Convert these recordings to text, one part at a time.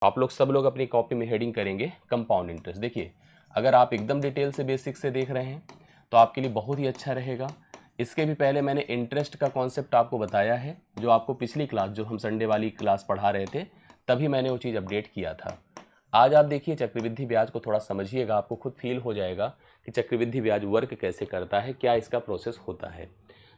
आप लोग सब लोग अपनी कॉपी में हेडिंग करेंगे कंपाउंड इंटरेस्ट। देखिए, अगर आप एकदम डिटेल से बेसिक से देख रहे हैं तो आपके लिए बहुत ही अच्छा रहेगा। इसके भी पहले मैंने इंटरेस्ट का कॉन्सेप्ट आपको बताया है, जो आपको पिछली क्लास, जो हम संडे वाली क्लास पढ़ा रहे थे, तभी मैंने वो चीज़ अपडेट किया था। आज आप देखिए चक्रवृद्धि ब्याज को थोड़ा समझिएगा, आपको खुद फील हो जाएगा कि चक्रवृद्धि ब्याज वर्क कैसे करता है, क्या इसका प्रोसेस होता है।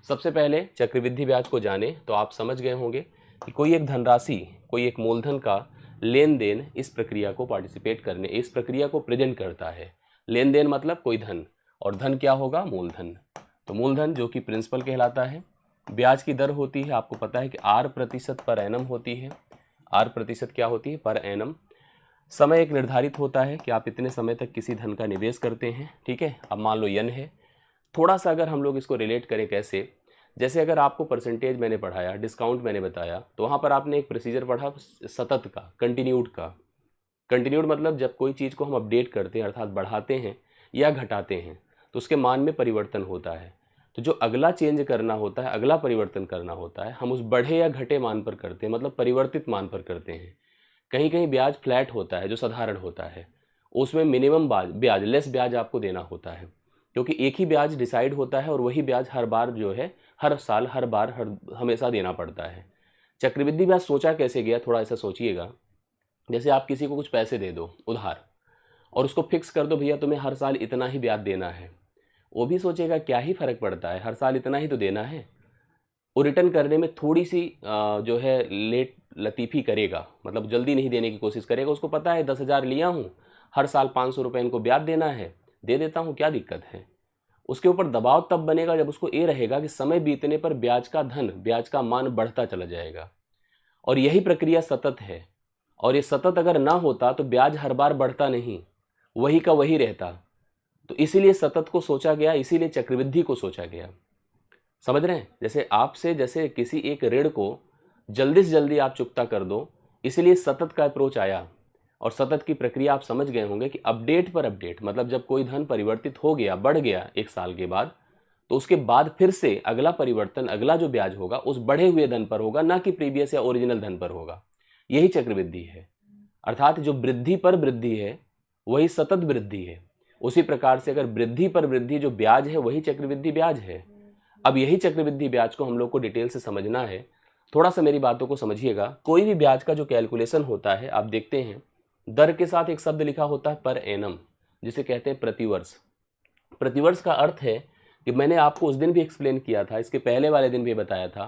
सबसे पहले चक्रवृद्धि ब्याज को जाने तो आप समझ गए होंगे कि कोई एक धनराशि, कोई एक मूलधन का लेन देन इस प्रक्रिया को पार्टिसिपेट करने, इस प्रक्रिया को प्रेजेंट करता है। लेन देन मतलब कोई धन, और धन क्या होगा? मूलधन। तो मूलधन जो कि प्रिंसिपल कहलाता है। ब्याज की दर होती है, आपको पता है कि R% पर एनम होती है। R% क्या होती है? Per annum. समय एक निर्धारित होता है कि आप इतने समय तक किसी धन का निवेश करते हैं, ठीक है। अब मान लो यन है। थोड़ा सा अगर हम लोग इसको रिलेट करें कैसे, जैसे अगर आपको परसेंटेज मैंने पढ़ाया, डिस्काउंट मैंने बताया, तो वहाँ पर आपने एक प्रोसीजर पढ़ा सतत का, कंटिन्यूड का। कंटिन्यूड मतलब जब कोई चीज़ को हम अपडेट करते हैं, अर्थात बढ़ाते हैं या घटाते हैं, तो उसके मान में परिवर्तन होता है। तो जो अगला चेंज करना होता है, अगला परिवर्तन करना होता है, हम उस बढ़े या घटे मान पर करते हैं, मतलब परिवर्तित मान पर करते हैं। कहीं कहीं ब्याज फ्लैट होता है, जो साधारण होता है, उसमें मिनिमम ब्याज लेस ब्याज आपको देना होता है, क्योंकि एक ही ब्याज डिसाइड होता है और वही ब्याज हर बार जो है, हर साल, हर बार, हर हमेशा देना पड़ता है। चक्रवृद्धि ब्याज सोचा कैसे गया, थोड़ा ऐसा सोचिएगा। जैसे आप किसी को कुछ पैसे दे दो उधार, और उसको फिक्स कर दो, भैया तुम्हें हर साल इतना ही ब्याज देना है। वो भी सोचेगा क्या ही फर्क पड़ता है, हर साल इतना ही तो देना है। वो रिटर्न करने में थोड़ी सी जो है लेट लतीफ़ी करेगा, मतलब जल्दी नहीं देने की कोशिश करेगा। उसको पता है 10,000 लिया हूँ, हर साल 500 रुपये इनको ब्याज देना है, दे देता हूँ, क्या दिक्कत है। उसके ऊपर दबाव तब बनेगा जब उसको ये रहेगा कि समय बीतने पर ब्याज का धन, ब्याज का मान बढ़ता चला जाएगा। और यही प्रक्रिया सतत है, और ये सतत अगर ना होता तो ब्याज हर बार बढ़ता नहीं, वही का वही रहता। तो इसीलिए सतत को सोचा गया, इसीलिए चक्रवृद्धि को सोचा गया। समझ रहे हैं? जैसे आपसे, जैसे किसी एक ऋण को जल्दी से जल्दी आप चुकता कर दो, इसलिए सतत का अप्रोच आया। और सतत की प्रक्रिया आप समझ गए होंगे कि अपडेट पर अपडेट, मतलब जब कोई धन परिवर्तित हो गया, बढ़ गया एक साल के बाद, तो उसके बाद फिर से अगला परिवर्तन, अगला जो ब्याज होगा उस बढ़े हुए धन पर होगा, ना कि प्रीवियस या ओरिजिनल धन पर होगा। यही चक्रवृद्धि है। अर्थात जो वृद्धि पर वृद्धि है वही सतत वृद्धि है। उसी प्रकार से अगर वृद्धि पर वृद्धि जो ब्याज है वही चक्रवृद्धि ब्याज है। अब यही चक्रवृद्धि ब्याज को हम लोग को डिटेल से समझना है। थोड़ा सा मेरी बातों को समझिएगा। कोई भी ब्याज का जो कैलकुलेशन होता है, आप देखते हैं दर के साथ एक शब्द लिखा होता है पर एनम, जिसे कहते हैं प्रतिवर्ष। प्रतिवर्ष का अर्थ है कि मैंने आपको उस दिन भी एक्सप्लेन किया था, इसके पहले वाले दिन भी बताया था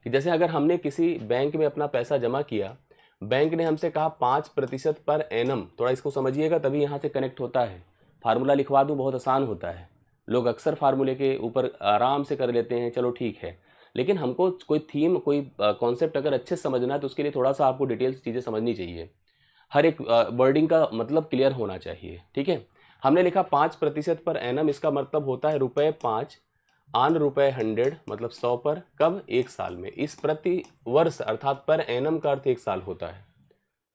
कि जैसे अगर हमने किसी बैंक में अपना पैसा जमा किया, बैंक ने हमसे कहा 5% पर एनम, थोड़ा इसको समझिएगा तभी यहाँ से कनेक्ट होता है। फार्मूला लिखवा दूँ, बहुत आसान होता है, लोग अक्सर फार्मूले के ऊपर आराम से कर लेते हैं, चलो ठीक है। लेकिन हमको कोई थीम, कोई कॉन्सेप्ट अगर अच्छे से समझना है तो उसके लिए थोड़ा सा आपको डिटेल्स चीज़ें समझनी चाहिए। हर एक वर्डिंग का मतलब क्लियर होना चाहिए, ठीक है। हमने लिखा 5% पर एनम, इसका मतलब होता है ₹5 आन ₹100, मतलब 100 पर, कब? एक साल में। इस प्रति वर्ष अर्थात पर एनम का अर्थ एक साल होता है।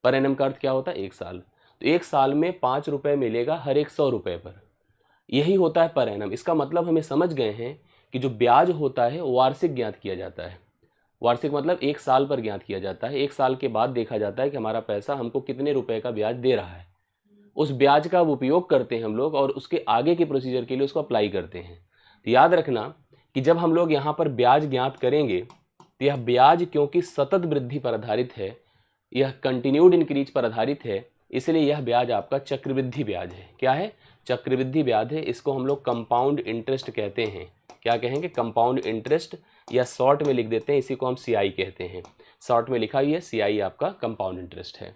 पर एनम का अर्थ क्या होता है? एक साल। तो एक साल में ₹5 मिलेगा हर एक 100 रुपये पर, यही होता है पर एनम। इसका मतलब हमें समझ गए हैं कि जो ब्याज होता है वो वार्षिक ज्ञात किया जाता है। वार्षिक मतलब एक साल पर ज्ञात किया जाता है। एक साल के बाद देखा जाता है कि हमारा पैसा हमको कितने रुपए का ब्याज दे रहा है। उस ब्याज का उपयोग करते हैं हम लोग, और उसके आगे की प्रोसीजर के लिए उसको अप्लाई करते हैं। तो याद रखना कि जब हम लोग यहाँ पर ब्याज ज्ञात करेंगे तो यह ब्याज क्योंकि सतत वृद्धि पर आधारित है, यह कंटिन्यूड इंक्रीज पर आधारित है, इसलिए यह ब्याज आपका चक्रवृद्धि ब्याज है। क्या है? चक्रवृद्धि ब्याज है। इसको हम लोग कंपाउंड इंटरेस्ट कहते हैं। क्या कहेंगे? कंपाउंड इंटरेस्ट, या शॉर्ट में लिख देते हैं, इसी को हम CI कहते हैं। शॉर्ट में लिखा ही है, CI आपका कंपाउंड इंटरेस्ट है।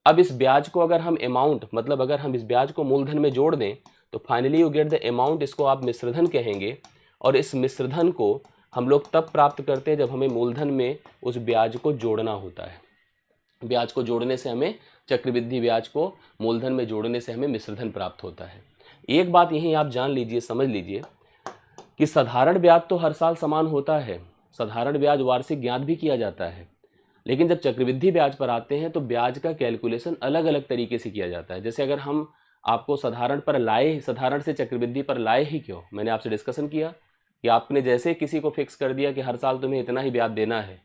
अब इस ब्याज को अगर हम अमाउंट, मतलब अगर हम इस ब्याज को मूलधन में जोड़ दें तो finally you get the amount, इसको आप मिश्रधन कहेंगे। और इस मिश्रधन को हम लोग तब प्राप्त करते हैं जब हमें मूलधन में उस ब्याज को जोड़ना होता है। ब्याज को जोड़ने से हमें, चक्रवृद्धि ब्याज को मूलधन में जोड़ने से हमें मिश्रधन प्राप्त होता है। एक बात यहीं आप जान लीजिए, समझ लीजिए कि साधारण ब्याज तो हर साल समान होता है, साधारण ब्याज वार्षिक ज्ञात भी किया जाता है। लेकिन जब चक्रवृद्धि ब्याज पर आते हैं तो ब्याज का कैलकुलेशन अलग अलग तरीके से किया जाता है। जैसे अगर हम आपको साधारण पर लाए, साधारण से चक्रवृद्धि पर लाए ही क्यों, मैंने आपसे डिस्कशन किया कि आपने जैसे किसी को फिक्स कर दिया कि हर साल तुम्हें इतना ही ब्याज देना है,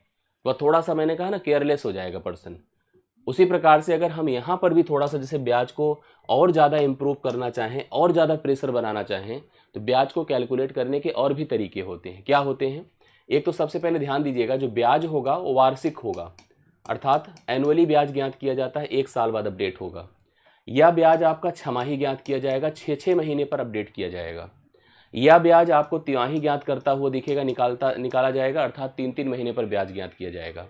वह थोड़ा सा, मैंने कहा ना, केयरलेस हो जाएगा पर्सन। उसी प्रकार से अगर हम यहाँ पर भी थोड़ा सा जैसे ब्याज को और ज़्यादा इम्प्रूव करना चाहें और ज़्यादा प्रेशर बनाना चाहें तो ब्याज को कैलकुलेट करने के और भी तरीके होते हैं। क्या होते हैं? एक तो सबसे पहले ध्यान दीजिएगा, जो ब्याज होगा वो वार्षिक होगा, अर्थात एनुअली ब्याज ज्ञात किया जाता है, 1 साल बाद अपडेट होगा। या ब्याज आपका छमाही ज्ञात किया जाएगा, 6-6 महीने पर अपडेट किया जाएगा। या ब्याज आपको तिमाही ज्ञात करता हुआ दिखेगा, निकाला जाएगा, अर्थात 3-3 महीने पर ब्याज ज्ञात किया जाएगा।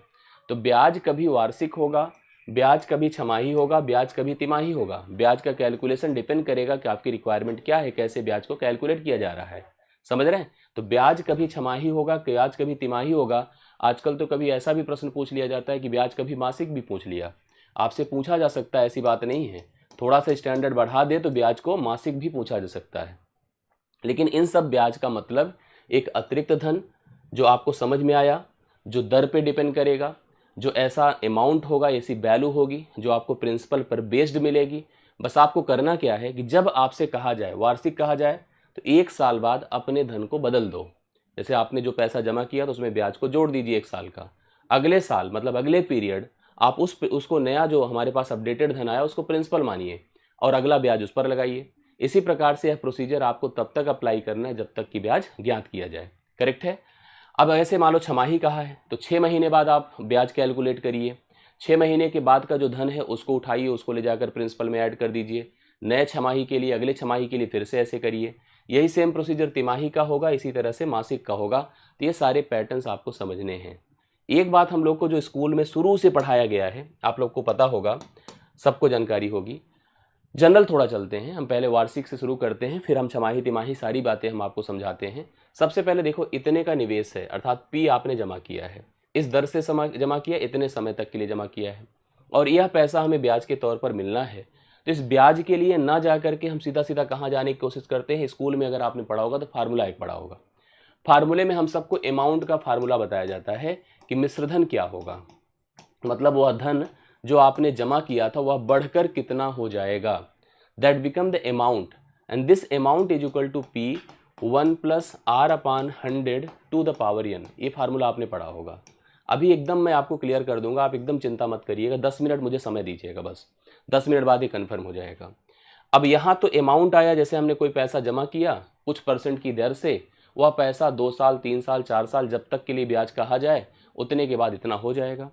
तो ब्याज कभी वार्षिक होगा, ब्याज कभी छमाही होगा, ब्याज कभी तिमाही होगा। ब्याज का कैलकुलेशन डिपेंड करेगा कि आपकी रिक्वायरमेंट क्या है, कैसे ब्याज को कैलकुलेट किया जा रहा है, समझ रहे हैं? तो ब्याज कभी छमाही होगा, ब्याज कभी तिमाही होगा। आजकल तो कभी ऐसा भी प्रश्न पूछ लिया जाता है कि ब्याज कभी मासिक भी पूछ लिया, आपसे पूछा जा सकता है, ऐसी बात नहीं है। थोड़ा सा स्टैंडर्ड बढ़ा दे तो ब्याज को मासिक भी पूछा जा सकता है। लेकिन इन सब ब्याज का मतलब एक अतिरिक्त धन जो आपको समझ में आया, जो दर पे डिपेंड करेगा, जो ऐसा अमाउंट होगा, ऐसी वैल्यू होगी जो आपको प्रिंसिपल पर बेस्ड मिलेगी। बस आपको करना क्या है कि जब आपसे कहा जाए, वार्षिक कहा जाए, तो 1 साल बाद अपने धन को बदल दो। जैसे आपने जो पैसा जमा किया तो उसमें ब्याज को जोड़ दीजिए 1 साल का। अगले साल मतलब अगले पीरियड आप उसको नया जो हमारे पास अपडेटेड धन आया उसको प्रिंसिपल मानिए और अगला ब्याज उस पर लगाइए। इसी प्रकार से यह प्रोसीजर आपको तब तक अप्लाई करना है जब तक कि ब्याज ज्ञात किया जाए। करेक्ट है? अब ऐसे मान लो छमाही कहा है तो 6 महीने बाद आप ब्याज कैलकुलेट करिए। 6 महीने के बाद का जो धन है उसको उठाइए, उसको ले जाकर प्रिंसिपल में ऐड कर दीजिए। नए छमाही के लिए, अगले छमाही के लिए फिर से ऐसे करिए। यही सेम प्रोसीजर तिमाही का होगा, इसी तरह से मासिक का होगा। तो ये सारे पैटर्न्स आपको समझने हैं। एक बात हम लोग को जो स्कूल में शुरू से पढ़ाया गया है, आप लोग को पता होगा, सबको जानकारी होगी। जनरल थोड़ा चलते हैं, हम पहले वार्षिक से शुरू करते हैं, फिर हम छमाही तिमाही सारी बातें हम आपको समझाते हैं। सबसे पहले देखो, इतने का निवेश है, अर्थात पी आपने जमा किया है, इस दर से जमा किया, इतने समय तक के लिए जमा किया है और यह पैसा हमें ब्याज के तौर पर मिलना है। तो इस ब्याज के लिए ना जा करके हम सीधा सीधा कहाँ जाने की कोशिश करते हैं? स्कूल में अगर आपने पढ़ा होगा तो फार्मूला एक पढ़ा होगा। फार्मूले में हम सबको अमाउंट का फार्मूला बताया जाता है कि मिश्रधन क्या होगा, मतलब वह धन जो आपने जमा किया था वह बढ़कर कितना हो जाएगा, that become the amount and this amount is equal to P 1 plus R upon 100 to the power n। ये फार्मूला आपने पढ़ा होगा। अभी एकदम मैं आपको क्लियर कर दूंगा, आप एकदम चिंता मत करिएगा, 10 मिनट मुझे समय दीजिएगा, बस 10 मिनट बाद ये कन्फर्म हो जाएगा। अब यहाँ तो अमाउंट आया, जैसे हमने कोई पैसा जमा किया कुछ % की दर से, वह पैसा 2 साल 3 साल 4 साल जब तक के लिए ब्याज कहा जाए उतने के बाद इतना हो जाएगा।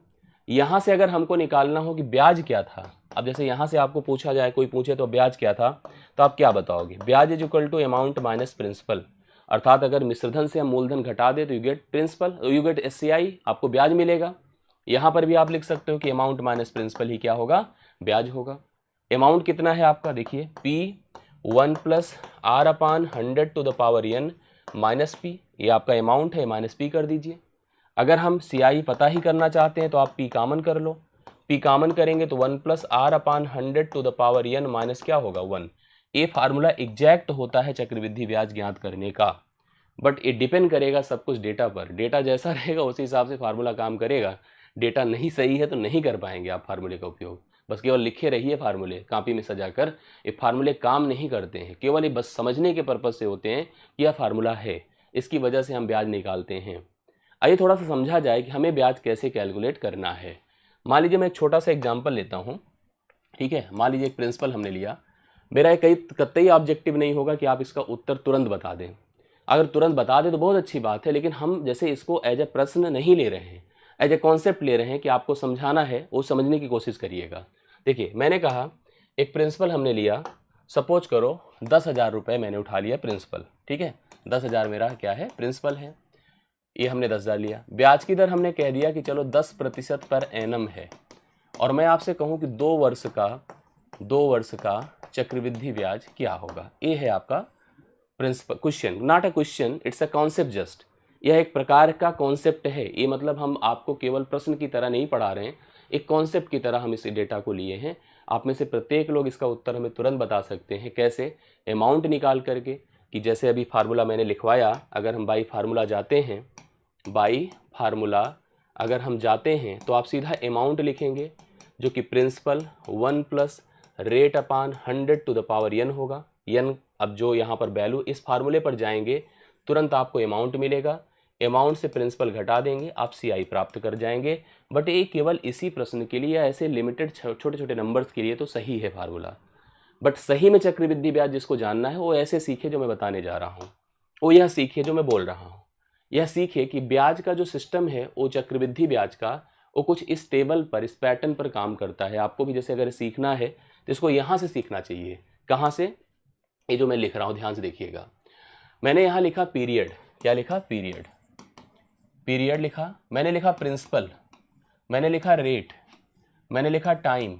यहाँ से अगर हमको निकालना हो कि ब्याज क्या था, अब जैसे यहाँ से आपको पूछा जाए, कोई पूछे तो ब्याज क्या था, तो आप क्या बताओगे? ब्याज is equal to amount minus principal, अर्थात अगर मिश्रधन से हम मूलधन घटा दे तो you get principal, you get SCI, आपको ब्याज मिलेगा। यहाँ पर भी आप लिख सकते हो कि अमाउंट माइनस प्रिंसिपल ही क्या होगा? ब्याज होगा। अमाउंट कितना है आपका? देखिए P 1 plus R upon 100 to the power n minus P, ये आपका अमाउंट है, माइनस P कर दीजिए। अगर हम CI पता ही करना चाहते हैं तो आप P कॉमन कर लो, P कॉमन करेंगे तो 1 plus R upon 100 to the power n minus क्या होगा? 1। ये फार्मूला एग्जैक्ट होता है चक्रवृद्धि ब्याज ज्ञात करने का, बट ये डिपेंड करेगा सब कुछ डेटा पर। डेटा जैसा रहेगा उसी हिसाब से फार्मूला काम करेगा। डेटा नहीं सही है तो नहीं कर पाएंगे आप फार्मूले का उपयोग। बस केवल लिखे रहिए फार्मूले कॉपी में सजाकर, ये फार्मूले काम नहीं करते हैं, केवल ये बस समझने के पर्पज़ से होते हैं कि यह फार्मूला है, इसकी वजह से हम ब्याज निकालते हैं। आइए थोड़ा सा समझा जाए कि हमें ब्याज कैसे कैलकुलेट करना है। मान लीजिए मैं एक छोटा सा एग्जांपल लेता हूँ, ठीक है। मान लीजिए एक प्रिंसिपल हमने लिया, मेरा एक कतई ऑब्जेक्टिव नहीं होगा कि आप इसका उत्तर तुरंत बता दें। अगर तुरंत बता दें तो बहुत अच्छी बात है, लेकिन हम जैसे इसको एज ए प्रश्न नहीं ले रहे हैं, एज ए कॉन्सेप्ट ले रहे हैं कि आपको समझाना है, वो समझने की कोशिश करिएगा। देखिए मैंने कहा एक प्रिंसिपल हमने लिया, सपोज करो 10,000 रुपये मैंने उठा लिया प्रिंसिपल, ठीक है। 10,000 मेरा क्या है? प्रिंसिपल है। ये हमने 10,000 लिया। ब्याज की दर हमने कह दिया कि चलो 10% पर एनम है, और मैं आपसे कहूँ कि 2 वर्ष का चक्रवृद्धि ब्याज क्या होगा? ये है आपका principal question, not a question, it's a concept just. यह एक प्रकार का कॉन्सेप्ट है। ये मतलब हम आपको केवल प्रश्न की तरह नहीं पढ़ा रहे हैं, एक कॉन्सेप्ट की तरह हम इस डेटा को लिए हैं। आप में से प्रत्येक लोग इसका उत्तर हमें तुरंत बता सकते हैं। कैसे? अमाउंट निकाल करके, कि जैसे अभी फार्मूला मैंने लिखवाया, अगर हम बाई फार्मूला जाते हैं, बाई फार्मूला अगर हम जाते हैं तो आप सीधा अमाउंट लिखेंगे जो कि principal 1 plus rate upon 100 to the power n होगा। n अब जो यहाँ पर वैल्यू, इस फार्मूले पर जाएंगे तुरंत आपको अमाउंट मिलेगा, अमाउंट से प्रिंसिपल घटा देंगे, आप CI प्राप्त कर जाएंगे। बट ये केवल इसी प्रश्न के लिए या ऐसे लिमिटेड छोटे छोटे नंबर्स के लिए तो सही है फार्मूला। बट सही में चक्रवृद्धि ब्याज जिसको जानना है वो ऐसे सीखे जो मैं बताने जा रहा हूँ, वो यह सीखे जो मैं बोल रहा हूँ। यह सीखे कि ब्याज का जो सिस्टम है वो चक्रवृद्धि ब्याज का वो कुछ इस टेबल पर, इस पैटर्न पर काम करता है। आपको भी जैसे अगर सीखना है तो इसको यहाँ से सीखना चाहिए। कहाँ से? ये जो मैं लिख रहा हूँ ध्यान से देखिएगा। मैंने यहाँ लिखा पीरियड, क्या लिखा? पीरियड, पीरियड लिखा। मैंने लिखा प्रिंसिपल, मैंने लिखा रेट, मैंने लिखा टाइम,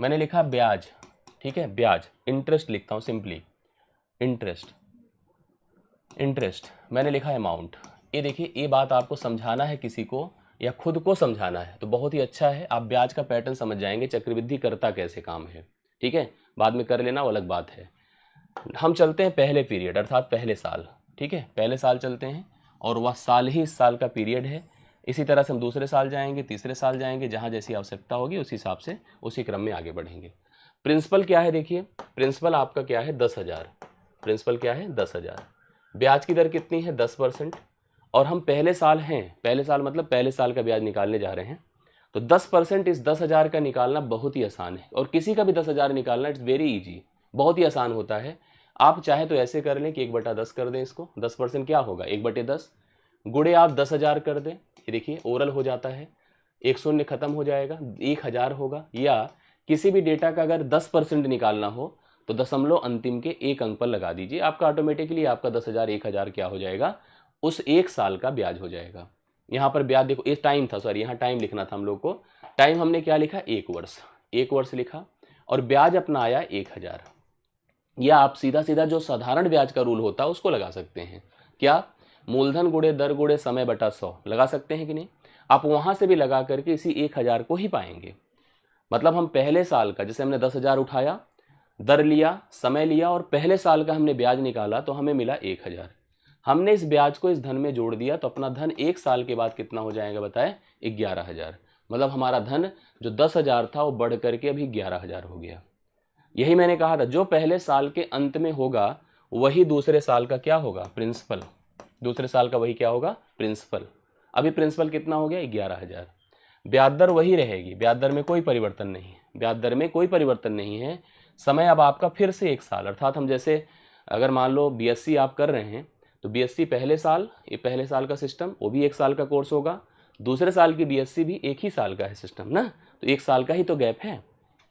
मैंने लिखा ब्याज, ठीक है, ब्याज, इंटरेस्ट लिखता हूँ सिंपली, इंटरेस्ट, इंटरेस्ट, मैंने लिखा अमाउंट। ये देखिए, ये बात आपको समझाना है किसी को या खुद को समझाना है तो बहुत ही अच्छा है, आप ब्याज का पैटर्न समझ जाएंगे, चक्रवृद्धि करता कैसे काम है, ठीक है। बाद में कर लेना वो अलग बात है। हम चलते हैं पहले पीरियड अर्थात पहले साल, ठीक है, पहले साल चलते हैं और वह साल ही इस साल का पीरियड है। इसी तरह से हम दूसरे साल जाएंगे, तीसरे साल जाएंगे, जहाँ जैसी आवश्यकता होगी उस हिसाब से उसी क्रम में आगे बढ़ेंगे। प्रिंसिपल क्या है? देखिए प्रिंसिपल आपका क्या है? 10,000। प्रिंसिपल क्या है? 10,000। ब्याज की दर कितनी है? 10%। और हम पहले साल हैं, पहले साल मतलब पहले साल का ब्याज निकालने जा रहे हैं, तो 10% इस 10,000 का निकालना बहुत ही आसान है। और किसी का भी 10,000 निकालना इट्स वेरी ईजी, बहुत ही आसान होता है। आप चाहे तो ऐसे कर लें कि 1/10 कर दें इसको। 10% क्या होगा? 1/10 गुणे आप 10,000 कर दें, ये देखिए ओरल हो जाता है, एक शून्य खत्म हो जाएगा, 1,000 होगा। या किसी भी डेटा का अगर 10% निकालना हो तो दशमलव अंतिम के एक अंक पर लगा दीजिए, आपका ऑटोमेटिकली आपका 10,000 1,000 क्या हो जाएगा? उस एक साल का ब्याज हो जाएगा। यहाँ पर ब्याज देखो, ये टाइम था, सॉरी यहाँ टाइम लिखना था हम लोग को। टाइम हमने क्या लिखा? 1 वर्ष, 1 वर्ष लिखा। और ब्याज अपना आया 1,000। या आप सीधा सीधा जो साधारण ब्याज का रूल होता है उसको लगा सकते हैं, क्या? मूलधन गुणे दर गुणे समय बटा 100 लगा सकते हैं कि नहीं? आप वहां से भी लगा करके इसी 1,000 को ही पाएंगे। मतलब हम पहले साल का, जैसे हमने 10,000 उठाया, दर लिया, समय लिया और पहले साल का हमने ब्याज निकाला तो हमें मिला 1,000। हमने इस ब्याज को इस धन में जोड़ दिया तो अपना धन एक साल के बाद कितना हो जाएगा बताएं? 11,000। मतलब हमारा धन जो 10,000 था वो बढ़ करके अभी 11,000 हो गया। यही मैंने कहा था, जो पहले साल के अंत में होगा वही दूसरे साल का क्या होगा? प्रिंसिपल। दूसरे साल का वही क्या होगा? प्रिंसिपल। अभी प्रिंसिपल कितना हो गया? 11,000। ब्याज दर वही रहेगी, ब्याज दर में कोई परिवर्तन नहीं है, ब्याज दर में कोई परिवर्तन नहीं है। समय अब आपका फिर से एक साल, अर्थात हम जैसे अगर मान लो बीएससी आप कर रहे हैं तो बीएससी पहले साल, ये पहले साल का सिस्टम वो भी एक साल का कोर्स होगा, दूसरे साल की बीएससी भी एक ही साल का है सिस्टम ना, तो एक साल का ही तो गैप है,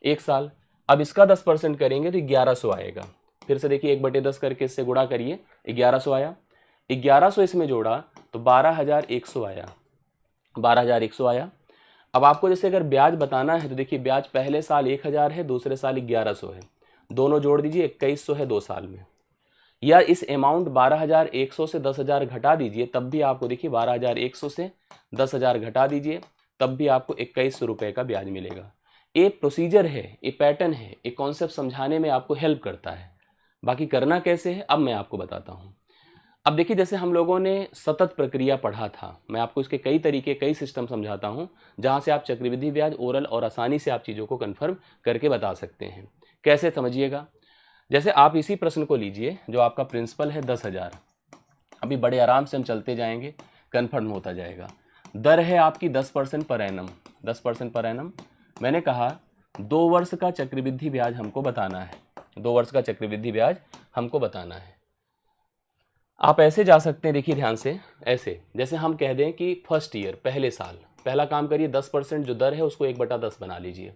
एक साल। अब इसका 10% करेंगे तो 1100 आएगा। फिर से देखिए 1/10 करके इससे गुणा करिए, 1100 आया। 1100 इसमें जोड़ा तो 12,100 आया, 12,100 आया। अब आपको जैसे अगर ब्याज बताना है तो देखिए ब्याज पहले साल 1,000 है, दूसरे साल 1100 है, दोनों जोड़ दीजिए 2,100 है 2 साल में। या इस अमाउंट 12,100 से 10,000 घटा दीजिए, तब भी आपको देखिए 12,100 से 10,000 घटा दीजिए तब भी आपको 2,100 रुपये का ब्याज मिलेगा। ये प्रोसीजर है, ये पैटर्न है, ये कॉन्सेप्ट समझाने में आपको हेल्प करता है। बाकी करना कैसे है अब मैं आपको बताता हूँ। अब देखिए जैसे हम लोगों ने सतत प्रक्रिया पढ़ा था, मैं आपको इसके कई तरीके, कई सिस्टम समझाता हूँ जहाँ से आप चक्रवृद्धि ब्याज ओरल और आसानी से आप चीज़ों को कन्फर्म करके बता सकते हैं। कैसे समझिएगा, जैसे आप इसी प्रश्न को लीजिए जो आपका प्रिंसिपल है 10,000। अभी बड़े आराम से हम चलते जाएंगे, कन्फर्म होता जाएगा। दर है आपकी 10% पर एनम, 10% पर एनम। मैंने कहा 2 वर्ष का चक्रवृद्धि ब्याज हमको बताना है, 2 वर्ष का चक्रवृद्धि ब्याज हमको बताना है। आप ऐसे जा सकते हैं, देखिए ध्यान से, ऐसे जैसे हम कह दें कि फर्स्ट ईयर, पहले साल, पहला काम करिए 10% जो दर है उसको 1/10 बना लीजिए।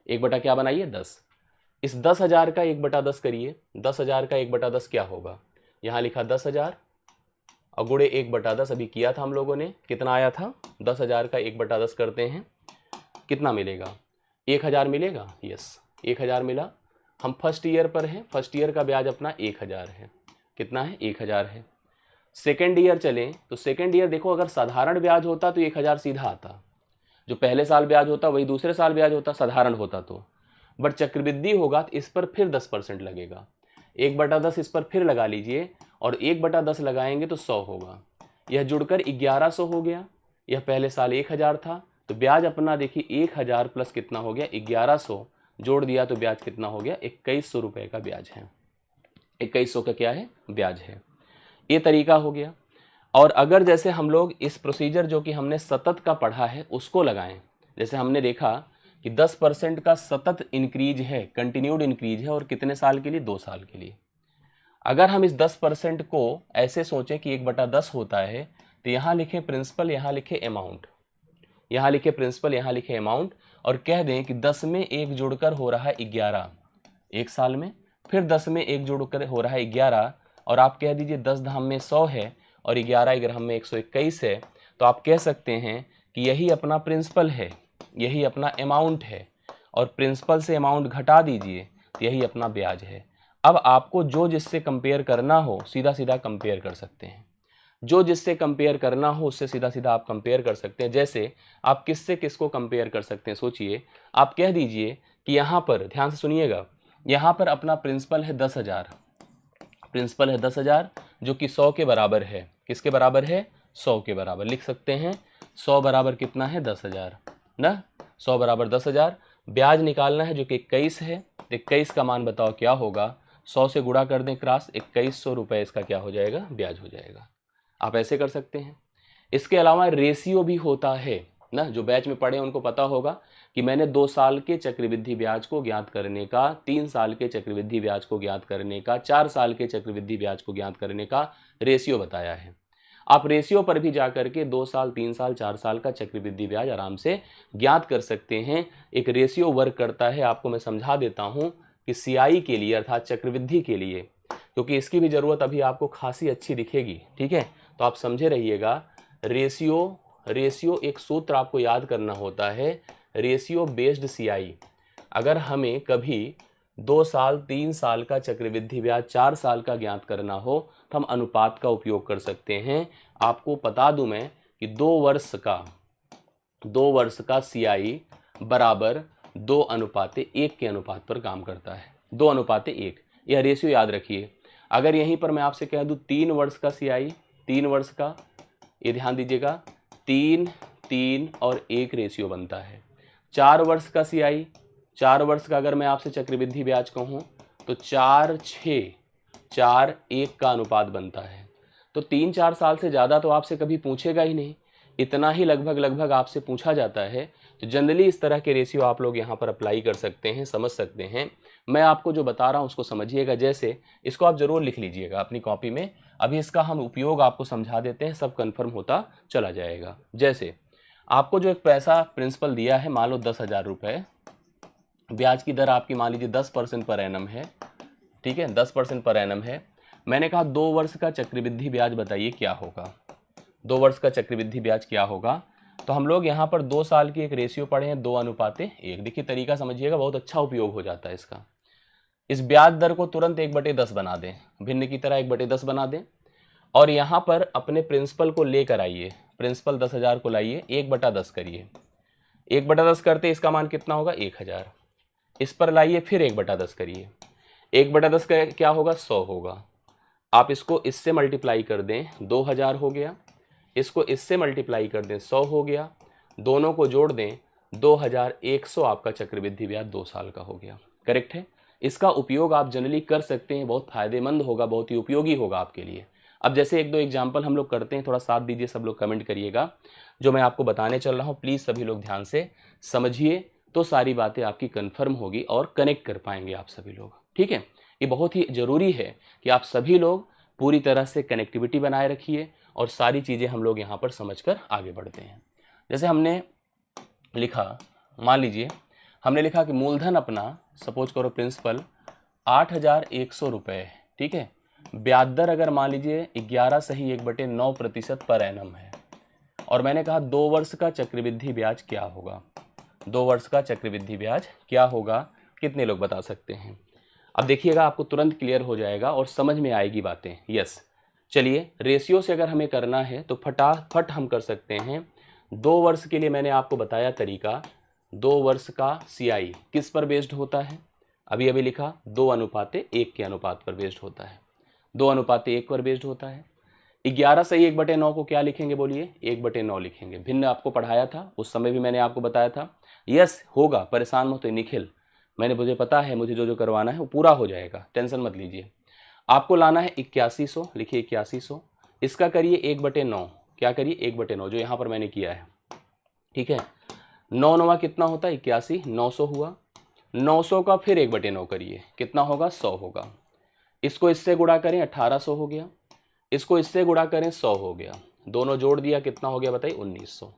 1 क्या बनाइए? 10। इस 10,000 का 1/10 करिए, 10,000 का 1/10 क्या होगा? यहाँ लिखा 10,000 और गुणे 1/10 अभी किया था हम लोगों ने, कितना आया था? 10,000 का 1/10 करते हैं, कितना मिलेगा? 1,000 मिलेगा। यस, 1,000 मिला। हम फर्स्ट ईयर पर हैं, फर्स्ट ईयर का ब्याज अपना 1,000 है। कितना है? 1,000 है। सेकेंड ईयर चलें तो सेकेंड ईयर देखो, अगर साधारण ब्याज होता तो 1,000 सीधा आता, जो पहले साल ब्याज होता वही दूसरे साल ब्याज होता, साधारण होता तो। बट चक्रवृद्धि होगा तो इस पर फिर 10% लगेगा, 1/10 इस पर फिर लगा लीजिए और 1/10 लगाएंगे तो 100 होगा। यह जुड़कर 1,100 हो गया। यह पहले साल 1,000 था तो ब्याज अपना देखिए 1,000 प्लस कितना हो गया? 1,100 जोड़ दिया तो ब्याज कितना हो गया? 2,100 रुपये का ब्याज है। 2,100 का क्या है? ब्याज है। ये तरीका हो गया। और अगर जैसे हम लोग इस प्रोसीजर जो कि हमने सतत का पढ़ा है उसको लगाएं, जैसे हमने देखा कि 10% का सतत इंक्रीज है, कंटिन्यूड इंक्रीज है, और कितने साल के लिए, 2 साल के लिए। अगर हम इस 10% को ऐसे सोचें कि 1/10 होता है, तो यहाँ लिखें प्रिंसिपल, यहाँ लिखें अमाउंट, यहाँ लिखे प्रिंसिपल, यहाँ लिखे अमाउंट, और कह दें कि 10 में 1 जोड़कर हो रहा है 11 एक साल में, फिर 10 में 1 जोड़कर हो रहा है 11, और आप कह दीजिए 10 धाम में 100 है और 11 ग्राम में 121 है, तो आप कह सकते हैं कि यही अपना प्रिंसिपल है, यही अपना अमाउंट है, और प्रिंसिपल से अमाउंट घटा दीजिए तो यही अपना ब्याज है। अब आपको जो जिससे कंपेयर करना हो सीधा सीधा कंपेयर कर सकते हैं, जो जिससे कंपेयर करना हो उससे सीधा सीधा आप कंपेयर कर सकते हैं। जैसे आप किससे किसको कंपेयर कर सकते हैं, सोचिए। आप कह दीजिए कि यहाँ पर ध्यान से सुनिएगा, यहाँ पर अपना प्रिंसिपल है 10,000, प्रिंसिपल है 10,000 जो कि 100 के बराबर है। किसके बराबर है, 100 के बराबर। लिख सकते हैं 100 बराबर कितना है, 10,000 ना, 100 बराबर 10,000। ब्याज निकालना है जो कि 21 है, 21 का मान बताओ क्या होगा, 100 से गुणा कर दें क्रॉस, 2100 रुपये इसका क्या हो जाएगा, ब्याज हो जाएगा। आप ऐसे कर सकते हैं। इसके अलावा रेशियो भी होता है ना, जो बैच में पढ़े उनको पता होगा कि मैंने 2 साल के चक्रवृद्धि ब्याज को ज्ञात करने का, 3 साल के चक्रवृद्धि ब्याज को ज्ञात करने का, 4 साल के चक्रवृद्धि ब्याज को ज्ञात करने का रेशियो बताया है। आप रेशियो पर भी जाकर के 2 साल, 3 साल, 4 साल का चक्रवृद्धि ब्याज आराम से ज्ञात कर सकते हैं। एक रेशियो वर्क करता है, आपको मैं समझा देता हूँ कि सीआई के लिए अर्थात चक्रवृद्धि के लिए, क्योंकि इसकी भी ज़रूरत अभी आपको खासी अच्छी दिखेगी, ठीक है। तो आप समझे रहिएगा। रेशियो एक सूत्र आपको याद करना होता है, रेशियो बेस्ड सीआई। अगर हमें कभी 2 साल, 3 साल का चक्रवृद्धि ब्याज, 4 साल का ज्ञात करना हो तो हम अनुपात का उपयोग कर सकते हैं। आपको बता दूं मैं कि 2 वर्ष का सीआई बराबर 2:1 के अनुपात पर काम करता है। 2:1, यह रेशियो याद रखिए। अगर यहीं पर मैं आपसे कह दूं 3 वर्ष का सीआई, 3 वर्ष का, ये ध्यान दीजिएगा, 3, 3 और 1 रेशियो बनता है। 4 वर्ष का सीआई, 4 वर्ष का अगर मैं आपसे चक्रवृद्धि ब्याज कहूँ तो 4, 6, 4, 1 का अनुपात बनता है। तो 3-4 साल से ज़्यादा तो आपसे कभी पूछेगा ही नहीं, इतना ही लगभग आपसे पूछा जाता है। तो जनरली इस तरह के रेशियो आप लोग यहाँ पर अप्लाई कर सकते हैं, समझ सकते हैं। मैं आपको जो बता रहा हूँ उसको समझिएगा। जैसे इसको आप ज़रूर लिख लीजिएगा अपनी कॉपी में, अभी इसका हम उपयोग आपको समझा देते हैं, सब कन्फर्म होता चला जाएगा। जैसे आपको जो एक पैसा प्रिंसिपल दिया है, मान लो 10,000 रुपये, ब्याज की दर आपकी मान लीजिए 10% पर एनम है, ठीक है, 10% पर एनम है। मैंने कहा 2 वर्ष का चक्रवृद्धि ब्याज बताइए क्या होगा, 2 वर्ष का चक्रवृद्धि ब्याज क्या होगा। तो हम लोग यहाँ पर 2 साल की एक रेशियो पढ़े हैं, 2:1। देखिए तरीका समझिएगा, बहुत अच्छा उपयोग हो जाता है इसका। इस ब्याज दर को तुरंत 1/10 बना दें, भिन्न की तरह 1/10 बना दें, और यहाँ पर अपने प्रिंसिपल को लेकर आइए, प्रिंसिपल 10,000 को लाइए, 1/10 करिए। 1/10 करते इसका मान कितना होगा, 1,000। इस पर लाइए, फिर 1/10 करिए, 1/10 का क्या होगा, 100 होगा। आप इसको इससे मल्टीप्लाई कर दें, 2,000 हो गया, इसको इससे मल्टीप्लाई कर दें, 100 हो गया, दोनों को जोड़ दें, 2,100 आपका चक्रवृद्धि ब्याज 2 साल का हो गया। करेक्ट है। इसका उपयोग आप जनरली कर सकते हैं, बहुत फायदेमंद होगा, बहुत ही उपयोगी होगा आपके लिए। अब जैसे 1-2 एग्जाम्पल हम लोग करते हैं, थोड़ा साथ दीजिए, सब लोग कमेंट करिएगा। जो मैं आपको बताने चल रहा हूँ प्लीज़ सभी लोग ध्यान से समझिए, तो सारी बातें आपकी कन्फर्म होगी और कनेक्ट कर पाएंगे आप सभी लोग, ठीक है। ये बहुत ही ज़रूरी है कि आप सभी लोग पूरी तरह से कनेक्टिविटी बनाए रखिए और सारी चीज़ें हम लोग यहाँ पर समझकर आगे बढ़ते हैं। जैसे हमने लिखा, मान लीजिए हमने लिखा कि मूलधन अपना, सपोज करो प्रिंसिपल 8,100 रुपये, ठीक है। ब्याज दर अगर मान लीजिए 11.1/9% पर एनम है, और मैंने कहा 2 वर्ष का चक्रवृद्धि ब्याज क्या होगा, 2 वर्ष का चक्रवृद्धि ब्याज क्या होगा, कितने लोग बता सकते हैं। अब देखिएगा आपको तुरंत क्लियर हो जाएगा और समझ में आएगी बातें। यस, चलिए रेशियो से अगर हमें करना है तो फटाफट हम कर सकते हैं। 2 वर्ष के लिए मैंने आपको बताया तरीका, 2 वर्ष का सीआई किस पर बेस्ड होता है, अभी अभी लिखा 2:1 के अनुपात पर बेस्ड होता है, 2:1 पर बेस्ड होता है। 11/1/9 को क्या लिखेंगे बोलिए, 1/9 लिखेंगे। भिन्न आपको पढ़ाया था, उस समय भी मैंने आपको बताया था। यस होगा, परेशान मत होइए निखिल, मुझे पता है, मुझे जो करवाना है वो पूरा हो जाएगा, टेंशन मत लीजिए। आपको लाना है 8100, लिखिए 8100, इसका करिए 1/9, क्या करिए 1/9 जो यहाँ पर मैंने किया है, ठीक है। 9 9 कितना होता है 81, 900 हुआ। 900 का फिर 1/9 करिए, कितना होगा 100 होगा। इसको इससे गुणा करें 1800 हो गया, इसको इससे गुणा करें 100 हो गया, दोनों जोड़ दिया कितना हो गया बताइए 1900।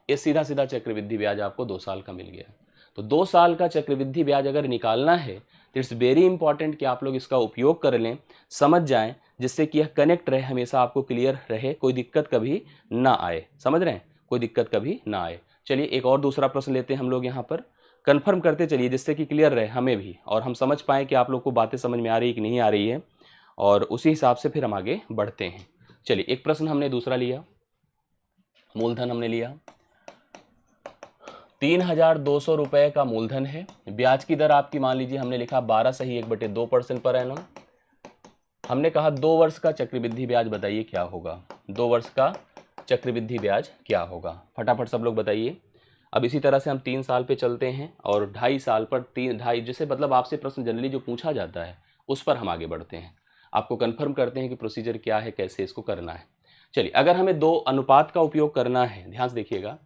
ये सीधा सीधा चक्रवृद्धि ब्याज आपको 2 साल का मिल गया। तो 2 साल का चक्रवृद्धि ब्याज अगर निकालना है तो इट्स वेरी इंपॉर्टेंट कि आप लोग इसका उपयोग कर लें, समझ जाएं, जिससे कि यह कनेक्ट रहे, हमेशा आपको क्लियर रहे, कोई दिक्कत कभी ना आए। समझ रहे हैं, कोई दिक्कत कभी ना आए। चलिए एक और दूसरा प्रश्न लेते हैं हम लोग यहाँ पर, कन्फर्म करते चलिए जिससे कि क्लियर रहे हमें भी और हम समझ पाएँ कि आप लोग को बातें समझ में आ रही है कि नहीं आ रही है, और उसी हिसाब से फिर हम आगे बढ़ते हैं। चलिए एक प्रश्न हमने दूसरा लिया, मूलधन हमने लिया 3200 रुपये का मूलधन है। ब्याज की दर आपकी मान लीजिए हमने लिखा 12 सही 1/2% पर एनम। हमने कहा 2 वर्ष का चक्रवृद्धि ब्याज बताइए क्या होगा, 2 वर्ष का चक्रवृद्धि ब्याज क्या होगा, फटाफट सब लोग बताइए। अब इसी तरह से हम 3 साल पे चलते हैं और 2.5 साल पर 2.5 जैसे मतलब आपसे प्रश्न जनरली जो पूछा जाता है उस पर हम आगे बढ़ते हैं, आपको कंफर्म करते हैं कि प्रोसीजर क्या है, कैसे इसको करना है। चलिए अगर हमें 2 अनुपात का उपयोग करना है, ध्यान से देखिएगा,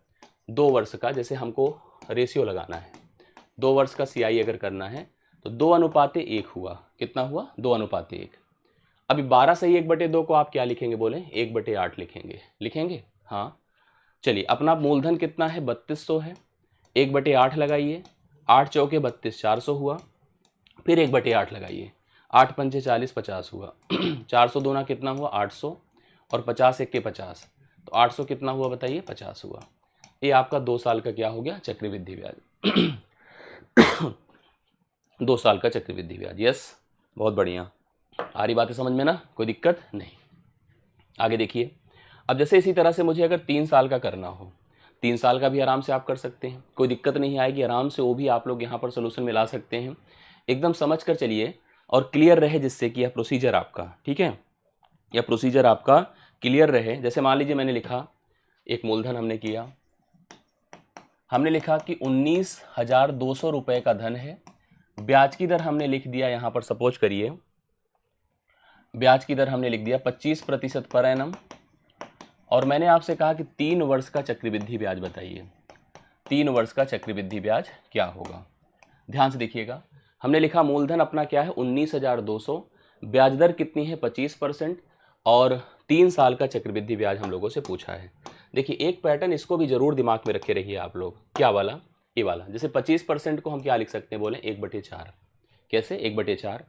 2 वर्ष का जैसे हमको रेशियो लगाना है, 2 वर्ष का CI अगर करना है तो 2:1 हुआ, कितना हुआ 2:1। अभी 12 सही 1/2 को आप क्या लिखेंगे बोले 1/8 लिखेंगे, लिखेंगे हाँ। चलिए अपना मूलधन कितना है 3200 है, 1/8 लगाइए, 8 चौके 32 400 हुआ, फिर 1/8 लगाइए, 8 पंचे 40 50 हुआ 400 दूना कितना हुआ 800 और 50 एक के 50, तो 800 कितना हुआ बताइए 50 हुआ। ये आपका 2 साल का क्या हो गया चक्रवृद्धि ब्याज 2 साल का चक्रवृद्धि ब्याज। यस बहुत बढ़िया, आ रही बातें समझ में ना, कोई दिक्कत नहीं। आगे देखिए, अब जैसे इसी तरह से मुझे अगर 3 साल का करना हो, 3 साल का भी आराम से आप कर सकते हैं, कोई दिक्कत नहीं आएगी, आराम से वो भी आप लोग यहाँ पर सोल्यूशन में ला सकते हैं। एकदम समझ कर चलिए और क्लियर रहे, जिससे कि यह प्रोसीजर आपका, ठीक है, यह प्रोसीजर आपका क्लियर रहे। जैसे मान लीजिए मैंने लिखा एक मूलधन हमने किया, हमने लिखा कि 19,200 रुपये का धन है। ब्याज की दर हमने लिख दिया यहाँ पर, सपोज करिए ब्याज की दर हमने लिख दिया 25% पर एनम, और मैंने आपसे कहा कि 3 वर्ष का चक्रवृद्धि ब्याज बताइए, 3 वर्ष का चक्रवृद्धि ब्याज क्या होगा। ध्यान से देखिएगा, हमने लिखा मूलधन अपना क्या है 19,200, ब्याज दर कितनी है 25%, और 3 साल का चक्रवृद्धि ब्याज हम लोगों से पूछा है। देखिए एक पैटर्न इसको भी जरूर दिमाग में रखे रहिए आप लोग, क्या वाला, ये वाला। जैसे 25% को हम क्या लिख सकते हैं बोले 1/4, कैसे 1/4,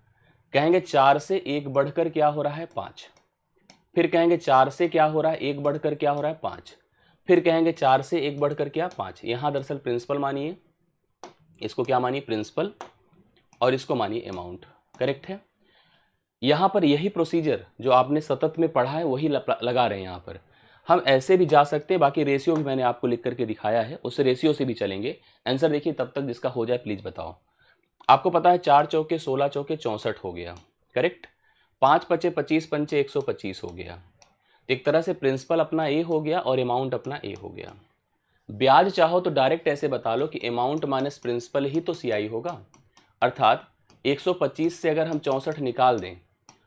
कहेंगे 4 से 1 बढ़कर क्या हो रहा है 5, फिर कहेंगे 4 से क्या हो रहा है 1 बढ़कर क्या हो रहा है 5, फिर कहेंगे 4 से 1 बढ़कर क्या 5। यहाँ दरअसल प्रिंसिपल मानिए, इसको क्या मानिए प्रिंसिपल, और इसको मानिए अमाउंट, करेक्ट है। यहाँ पर यही प्रोसीजर जो आपने सतत में पढ़ा है वही लगा रहे हैं यहाँ पर। हम ऐसे भी जा सकते हैं, बाकी रेशियो भी मैंने आपको लिख करके दिखाया है, उस रेशियो से भी चलेंगे। आंसर देखिए, तब तक जिसका हो जाए प्लीज़ बताओ। आपको पता है 4 चौके 16 चौके 64 हो गया, करेक्ट। 5 पचे 25 पंचे 125 हो गया। एक तरह से प्रिंसिपल अपना ए हो गया और अमाउंट अपना ए हो गया। ब्याज चाहो तो डायरेक्ट ऐसे बता लो कि अमाउंट माइनस प्रिंसिपल ही तो CI होगा, अर्थात 125 से अगर हम 64 निकाल दें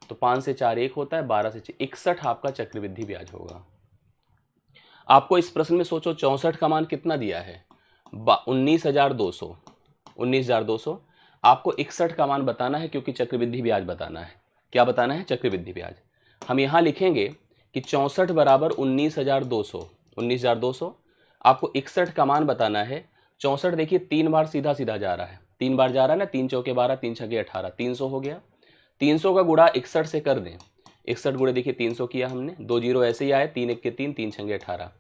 तो 5 से 4 1 होता है, 12 से 6 61 आपका चक्रवृद्धि ब्याज होगा। आपको इस प्रश्न में सोचो 64 का मान कितना दिया है 19,200, 19,200, आपको 61 का मान बताना है क्योंकि चक्रवृद्धि ब्याज बताना है। क्या बताना है चक्रवृद्धि ब्याज। हम यहाँ लिखेंगे कि 64 बराबर 19,200, 19,200, आपको 61 का मान बताना है। 64 देखिए 3 बार सीधा सीधा जा रहा है, 3 बार जा रहा है ना, 3 चौके 12 3 छके 18, 300 हो गया। 300 का गुणा 61 से कर दें, 61 गुणे देखिए 300 किया हमने, 2 जीरो ऐसे ही आए, 3 1 के 3 3 छंगे 18,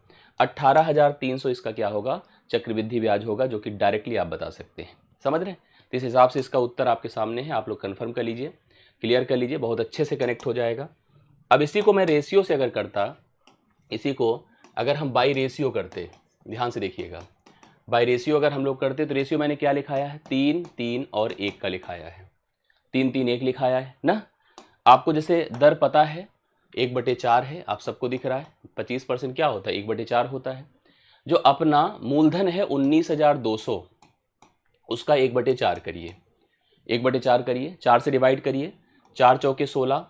18,300 इसका क्या होगा चक्रवृद्धि ब्याज होगा, जो कि डायरेक्टली आप बता सकते हैं। समझ रहे हैं, तो इस हिसाब से इसका उत्तर आपके सामने है, आप लोग कंफर्म कर लीजिए, क्लियर कर लीजिए, बहुत अच्छे से कनेक्ट हो जाएगा। अब इसी को मैं रेशियो से अगर करता, इसी को अगर हम बाई रेशियो करते, ध्यान से देखिएगा, बाई रेशियो अगर हम लोग करते तो रेशियो मैंने क्या लिखाया है 3 3 और 1 का लिखाया है, 3 3 1 लिखाया है ना। आपको जैसे दर पता है 1/4 है, आप सबको दिख रहा है, 25% क्या होता है 1/4 होता है। जो अपना मूलधन है 19,200, उसका 1/4 करिए, 1/4 करिए, 4 से डिवाइड करिए, 4 चौके 16,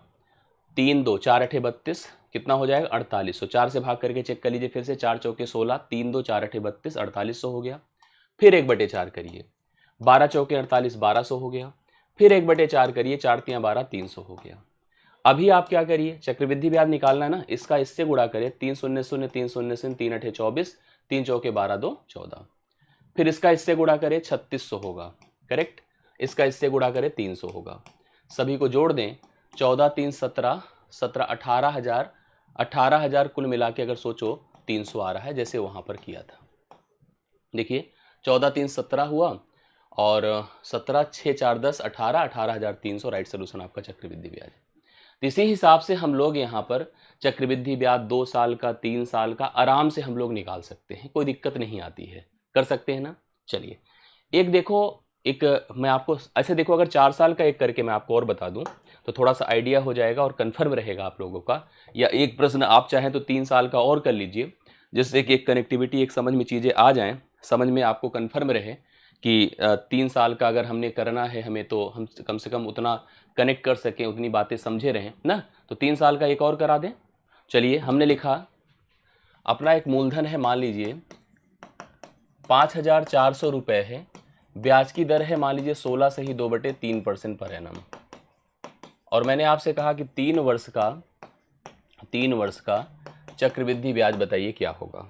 3 2 4 8 32, कितना हो जाएगा 4800। 4 से भाग करके चेक कर लीजिए फिर से, 4 चौके 16, 3 2 4 8 32, 4800 हो गया। फिर 1/4 करिए, 12 चौके 48, 1200 हो गया। फिर 1/4 करिए, 4 तियां 12, 300 हो गया। अभी आप क्या करिए, चक्रवृद्धि ब्याज निकालना है ना, इसका इससे गुणा करें, 3 शून्य शून्य 3 शून्य शून्य 3 8 24, 3 चौके 12 2 14। फिर इसका इससे गुणा करें, 3600 होगा, करेक्ट। इसका इससे गुणा करें, 300 होगा। सभी को जोड़ दें, 14 3 17, 17 18,000 कुल मिला के अगर सोचो 300 आ रहा है, जैसे वहां पर किया था। देखिए 14 3 17 हुआ और 17 6 4 10 18, 18,300 राइट सोल्यूशन आपका चक्रवृद्धि ब्याज। इसी हिसाब से हम लोग यहाँ पर चक्रवृद्धि ब्याज 2 साल का, 3 साल का आराम से हम लोग निकाल सकते हैं, कोई दिक्कत नहीं आती है, कर सकते हैं ना। चलिए एक देखो, एक मैं आपको ऐसे देखो, अगर 4 साल का एक करके मैं आपको और बता दूं तो थोड़ा सा आइडिया हो जाएगा और कन्फर्म रहेगा आप लोगों का। या एक प्रश्न आप चाहें तो 3 साल का और कर लीजिए, जिससे कि एक कनेक्टिविटी, एक समझ में चीज़ें आ जाएं, समझ में आपको कन्फर्म रहे कि 3 साल का अगर हमने करना है हमें, तो हम कम से कम उतना कनेक्ट कर सकें, उतनी बातें समझे रहें ना। तो 3 साल का एक और करा दें। चलिए हमने लिखा, अपना एक मूलधन है, मान लीजिए 5,400 रुपये है, ब्याज की दर है मान लीजिए 16 से ही 2/3% पर एनम। और मैंने आपसे कहा कि 3 वर्ष का चक्रवृद्धि ब्याज बताइए क्या होगा।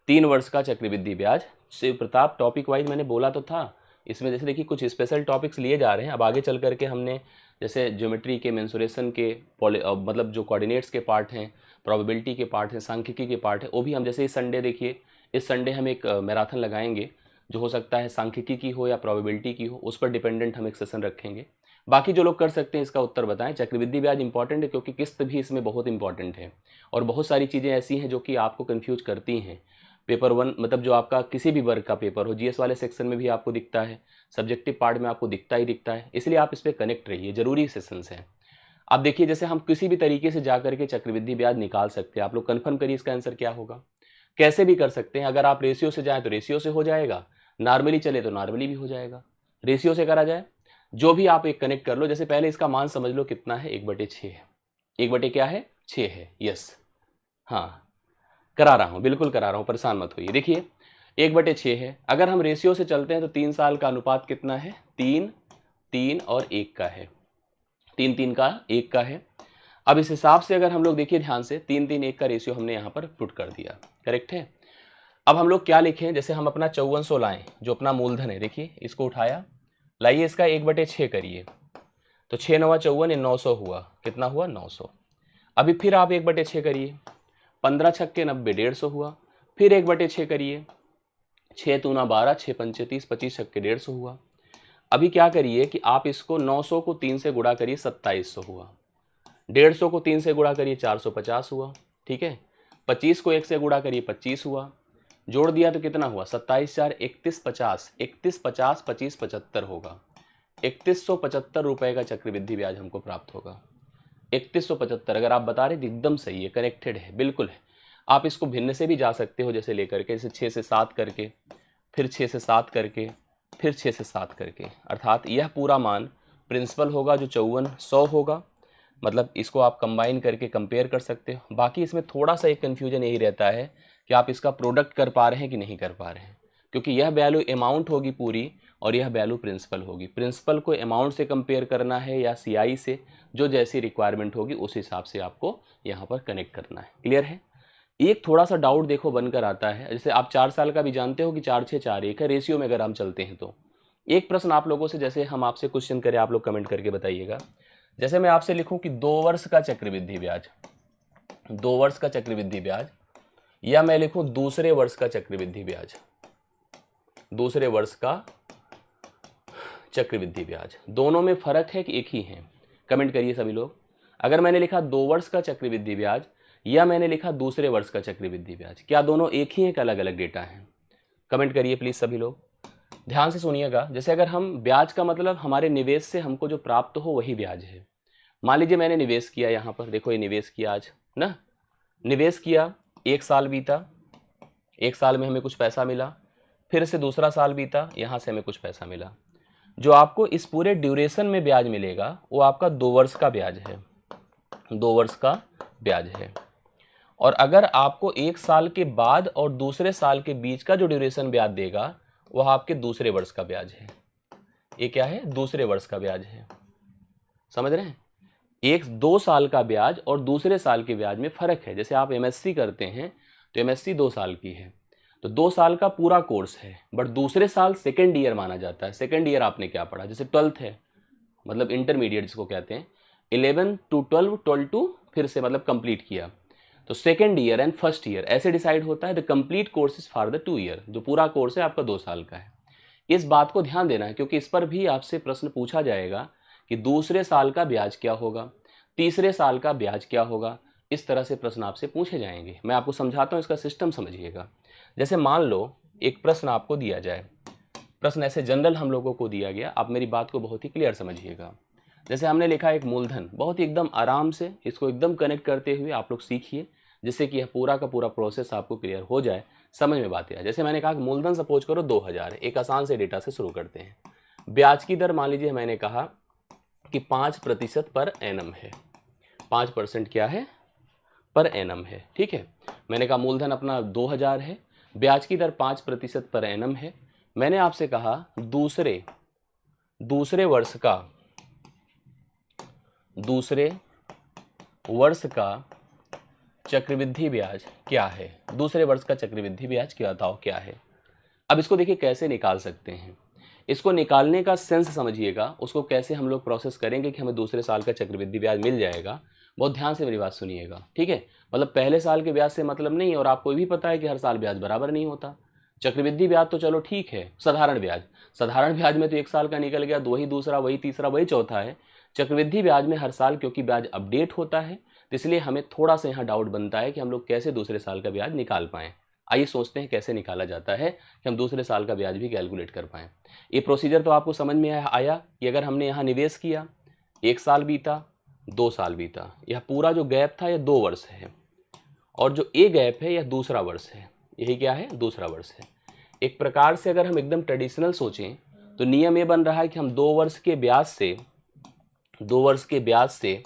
3 वर्ष का चक्रवृद्धि ब्याज। शिव प्रताप टॉपिक वाइज मैंने बोला तो था, इसमें जैसे देखिए कुछ स्पेशल टॉपिक्स लिए जा रहे हैं। अब आगे चल करके हमने जैसे ज्योमेट्री के, मेंसुरेशन के, मतलब जो कोऑर्डिनेट्स के पार्ट हैं, प्रोबेबिलिटी के पार्ट हैं, सांख्यिकी के पार्ट है, वो भी हम जैसे इस संडे देखिए, इस संडे हम एक मैराथन लगाएंगे, जो हो सकता है सांख्यिकी की हो या प्रोबेबिलिटी की हो, उस पर डिपेंडेंट हम एक सेशन रखेंगे। बाकी जो लोग कर सकते हैं इसका उत्तर बताएं। चक्रवृद्धि ब्याज इंपॉर्टेंट है क्योंकि किस्त भी इसमें बहुत इंपॉर्टेंट है, और बहुत सारी चीज़ें ऐसी हैं जो कि आपको कंफ्यूज करती हैं। पेपर 1 मतलब जो आपका किसी भी वर्ग का पेपर हो, जीएस वाले सेक्शन में भी आपको दिखता है, सब्जेक्टिव पार्ट में आपको दिखता ही दिखता है, इसलिए आप इस पर कनेक्ट रहिए, जरूरी सेशंस हैं। आप देखिए जैसे हम किसी भी तरीके से जाकर के चक्रवृद्धि ब्याज निकाल सकते हैं। आप लोग कंफर्म करिए इसका आंसर क्या होगा। कैसे भी कर सकते हैं, अगर आप रेशियो से जाएं तो रेशियो से हो जाएगा, नॉर्मली चले तो नॉर्मली भी हो जाएगा, रेशियो से करा जाए, जो भी आप एक कनेक्ट कर लो। जैसे पहले इसका मान समझ लो कितना है, 1/6 है। 1 क्या है, 6 है, यस, हाँ करा रहा हूँ, बिल्कुल करा रहा हूँ, परेशान मत होइए। देखिए 1/6 है, अगर हम रेशियो से चलते हैं तो 3 साल का अनुपात कितना है, 3 3 और 1 का है, 3 3 का 1 का है। अब इस हिसाब से अगर हम लोग देखिए ध्यान से, 3 3 1 का रेशियो हमने यहाँ पर पुट कर दिया, करेक्ट है। अब हम लोग क्या लिखें, जैसे हम अपना 5400 लाएं, जो अपना मूलधन है, देखिए इसको उठाया, लाइए इसका 1/6 करिए, तो 6 9 54, 900 हुआ, कितना हुआ 900। अभी फिर आप 1/6 करिए, 15 छक्के 90, 150 हुआ। फिर 1/6 करिए, 6 दूना 12, 6 पंचे 30, 25 छक्के 150 हुआ। अभी क्या करिए कि आप इसको 900 को 3 से गुणा करिए, 2700 हुआ। 150 को 3 से गुणा करिए, 450 हुआ, ठीक है। 25 को 1 से गुणा करिए, 25 हुआ। जोड़ दिया तो कितना हुआ, 27 4 31 50, 31 50 25 75 होगा। 3175 रुपए का चक्रवृद्धि ब्याज हमको प्राप्त होगा। 3175 अगर आप बता रहे तो एकदम सही है, कनेक्टेड है, बिल्कुल है। आप इसको भिन्न से भी जा सकते हो, जैसे लेकर के, जैसे 6 से 7 करके, फिर 6 से 7 करके, फिर 6 से 7 करके, अर्थात यह पूरा मान प्रिंसिपल होगा जो 5400 होगा। मतलब इसको आप कंबाइन करके कंपेयर कर सकते हो। बाकी इसमें थोड़ा सा एक कन्फ्यूजन यही रहता है कि आप इसका प्रोडक्ट कर पा रहे हैं कि नहीं कर पा रहे हैं, क्योंकि यह वैल्यू अमाउंट होगी पूरी और यह वैल्यू प्रिंसिपल होगी। प्रिंसिपल को अमाउंट से कंपेयर करना है या सीआई से, जो जैसी रिक्वायरमेंट होगी उस हिसाब से आपको यहाँ पर कनेक्ट करना है। क्लियर है। एक थोड़ा सा डाउट देखो बनकर आता है, जैसे आप 4 साल का भी जानते हो कि 4 6 4 1 है, रेशियो में अगर हम चलते हैं तो एक प्रश्न आप लोगों से, जैसे हम आपसे क्वेश्चन करें, आप लोग कमेंट करके बताइएगा। जैसे मैं आपसे लिखूं कि 2 वर्ष का चक्रवृद्धि ब्याज, 2 वर्ष का चक्रवृद्धि ब्याज, या मैं लिखूं दूसरे वर्ष का चक्रवृद्धि ब्याज, दूसरे वर्ष का चक्रवृद्धि ब्याज, दोनों में फर्क है कि एक ही है? कमेंट करिए सभी लोग। अगर मैंने लिखा 2 वर्ष का चक्रवृद्धि ब्याज या मैंने लिखा दूसरे वर्ष का चक्रवृद्धि ब्याज, क्या दोनों एक ही है कि अलग अलग डेटा हैं? कमेंट करिए प्लीज सभी लोग, ध्यान से सुनिएगा। जैसे अगर हम ब्याज का मतलब हमारे निवेश से हमको जो प्राप्त हो वही ब्याज है। मान लीजिए मैंने निवेश किया, यहाँ पर देखो ये निवेश किया आज ना, निवेश किया, 1 साल बीता, 1 साल में हमें कुछ पैसा मिला, फिर से दूसरा साल बीता, यहाँ से हमें कुछ पैसा मिला। जो आपको इस पूरे ड्यूरेशन में ब्याज मिलेगा वो आपका 2 वर्ष का ब्याज है, 2 वर्ष का ब्याज है। और अगर आपको 1 साल के बाद और दूसरे साल के बीच का जो ड्यूरेशन ब्याज देगा वह आपके दूसरे वर्ष का ब्याज है। ये क्या है? दूसरे वर्ष का ब्याज है। समझ रहे हैं? 2 साल का ब्याज और दूसरे साल के ब्याज में फर्क है। जैसे आप एमएससी करते हैं तो एमएससी 2 साल की है, तो 2 साल का पूरा कोर्स है, बट दूसरे साल सेकेंड ईयर माना जाता है। सेकेंड ईयर आपने क्या पढ़ा? जैसे 12th है, मतलब इंटरमीडिएट जिसको कहते हैं, 11 to 12, 12 to फिर से मतलब कंप्लीट किया, तो second year and first year ऐसे डिसाइड होता है। The complete course is for the 2 year, जो पूरा कोर्स है आपका 2 साल का है। इस बात को ध्यान देना है, क्योंकि इस पर भी आपसे प्रश्न पूछा जाएगा कि दूसरे साल का ब्याज क्या होगा, तीसरे साल का ब्याज क्या होगा। इस तरह से प्रश्न आपसे पूछे जाएंगे। मैं आपको समझाता हूँ, इसका सिस्टम समझिएगा। जैसे मान लो एक प्रश्न आपको दिया जाए, प्रश्न ऐसे जनरल हम लोगों को दिया गया, आप मेरी बात को बहुत ही क्लियर समझिएगा। जैसे हमने लिखा एक मूलधन, बहुत ही एकदम आराम से इसको एकदम कनेक्ट करते हुए आप लोग सीखिए, जिससे कि यह पूरा का पूरा प्रोसेस आपको क्लियर हो जाए, समझ में बात आए। जैसे मैंने कहा कि मूलधन सपोज करो 2000 है। एक आसान से डेटा से शुरू करते हैं। ब्याज की दर मान लीजिए मैंने कहा कि 5% पर एनम है। 5% क्या है? पर एनम है। ठीक है, मैंने कहा मूलधन अपना 2000 है, ब्याज की दर 5% पर एनम है। मैंने आपसे कहा दूसरे वर्ष का चक्रवृद्धि ब्याज क्या है? दूसरे वर्ष का चक्रवृद्धि ब्याज क्या बताओ क्या है? अब इसको देखिए कैसे निकाल सकते हैं। इसको निकालने का सेंस समझिएगा, उसको कैसे हम लोग प्रोसेस करेंगे कि हमें दूसरे साल का चक्रवृद्धि ब्याज मिल जाएगा। बहुत ध्यान से मेरी बात सुनिएगा, ठीक है? मतलब पहले साल के ब्याज से मतलब नहीं, और आपको भी पता है कि हर साल ब्याज बराबर नहीं होता। चक्रवृद्धि ब्याज तो चलो ठीक है, साधारण ब्याज में तो 1 साल का निकल गया, वही दूसरा, वही तीसरा, वही चौथा है। चक्रवृद्धि ब्याज में हर साल क्योंकि ब्याज अपडेट होता है, तो इसलिए हमें थोड़ा सा यहाँ डाउट बनता है कि हम लोग कैसे दूसरे साल का ब्याज निकाल पाएँ। आइए सोचते हैं कैसे निकाला जाता है कि हम दूसरे साल का ब्याज भी कैलकुलेट कर पाएँ। ये प्रोसीजर तो आपको समझ में आया कि अगर हमने यहाँ निवेश किया, 1 साल बीता, 2 साल बीता, यह पूरा जो गैप था यह 2 वर्ष है, और जो ए गैप है यह दूसरा वर्ष है। यही क्या है? दूसरा वर्ष है। एक प्रकार से अगर हम एकदम ट्रेडिशनल सोचें तो नियम ये बन रहा है कि हम 2 वर्ष के ब्याज से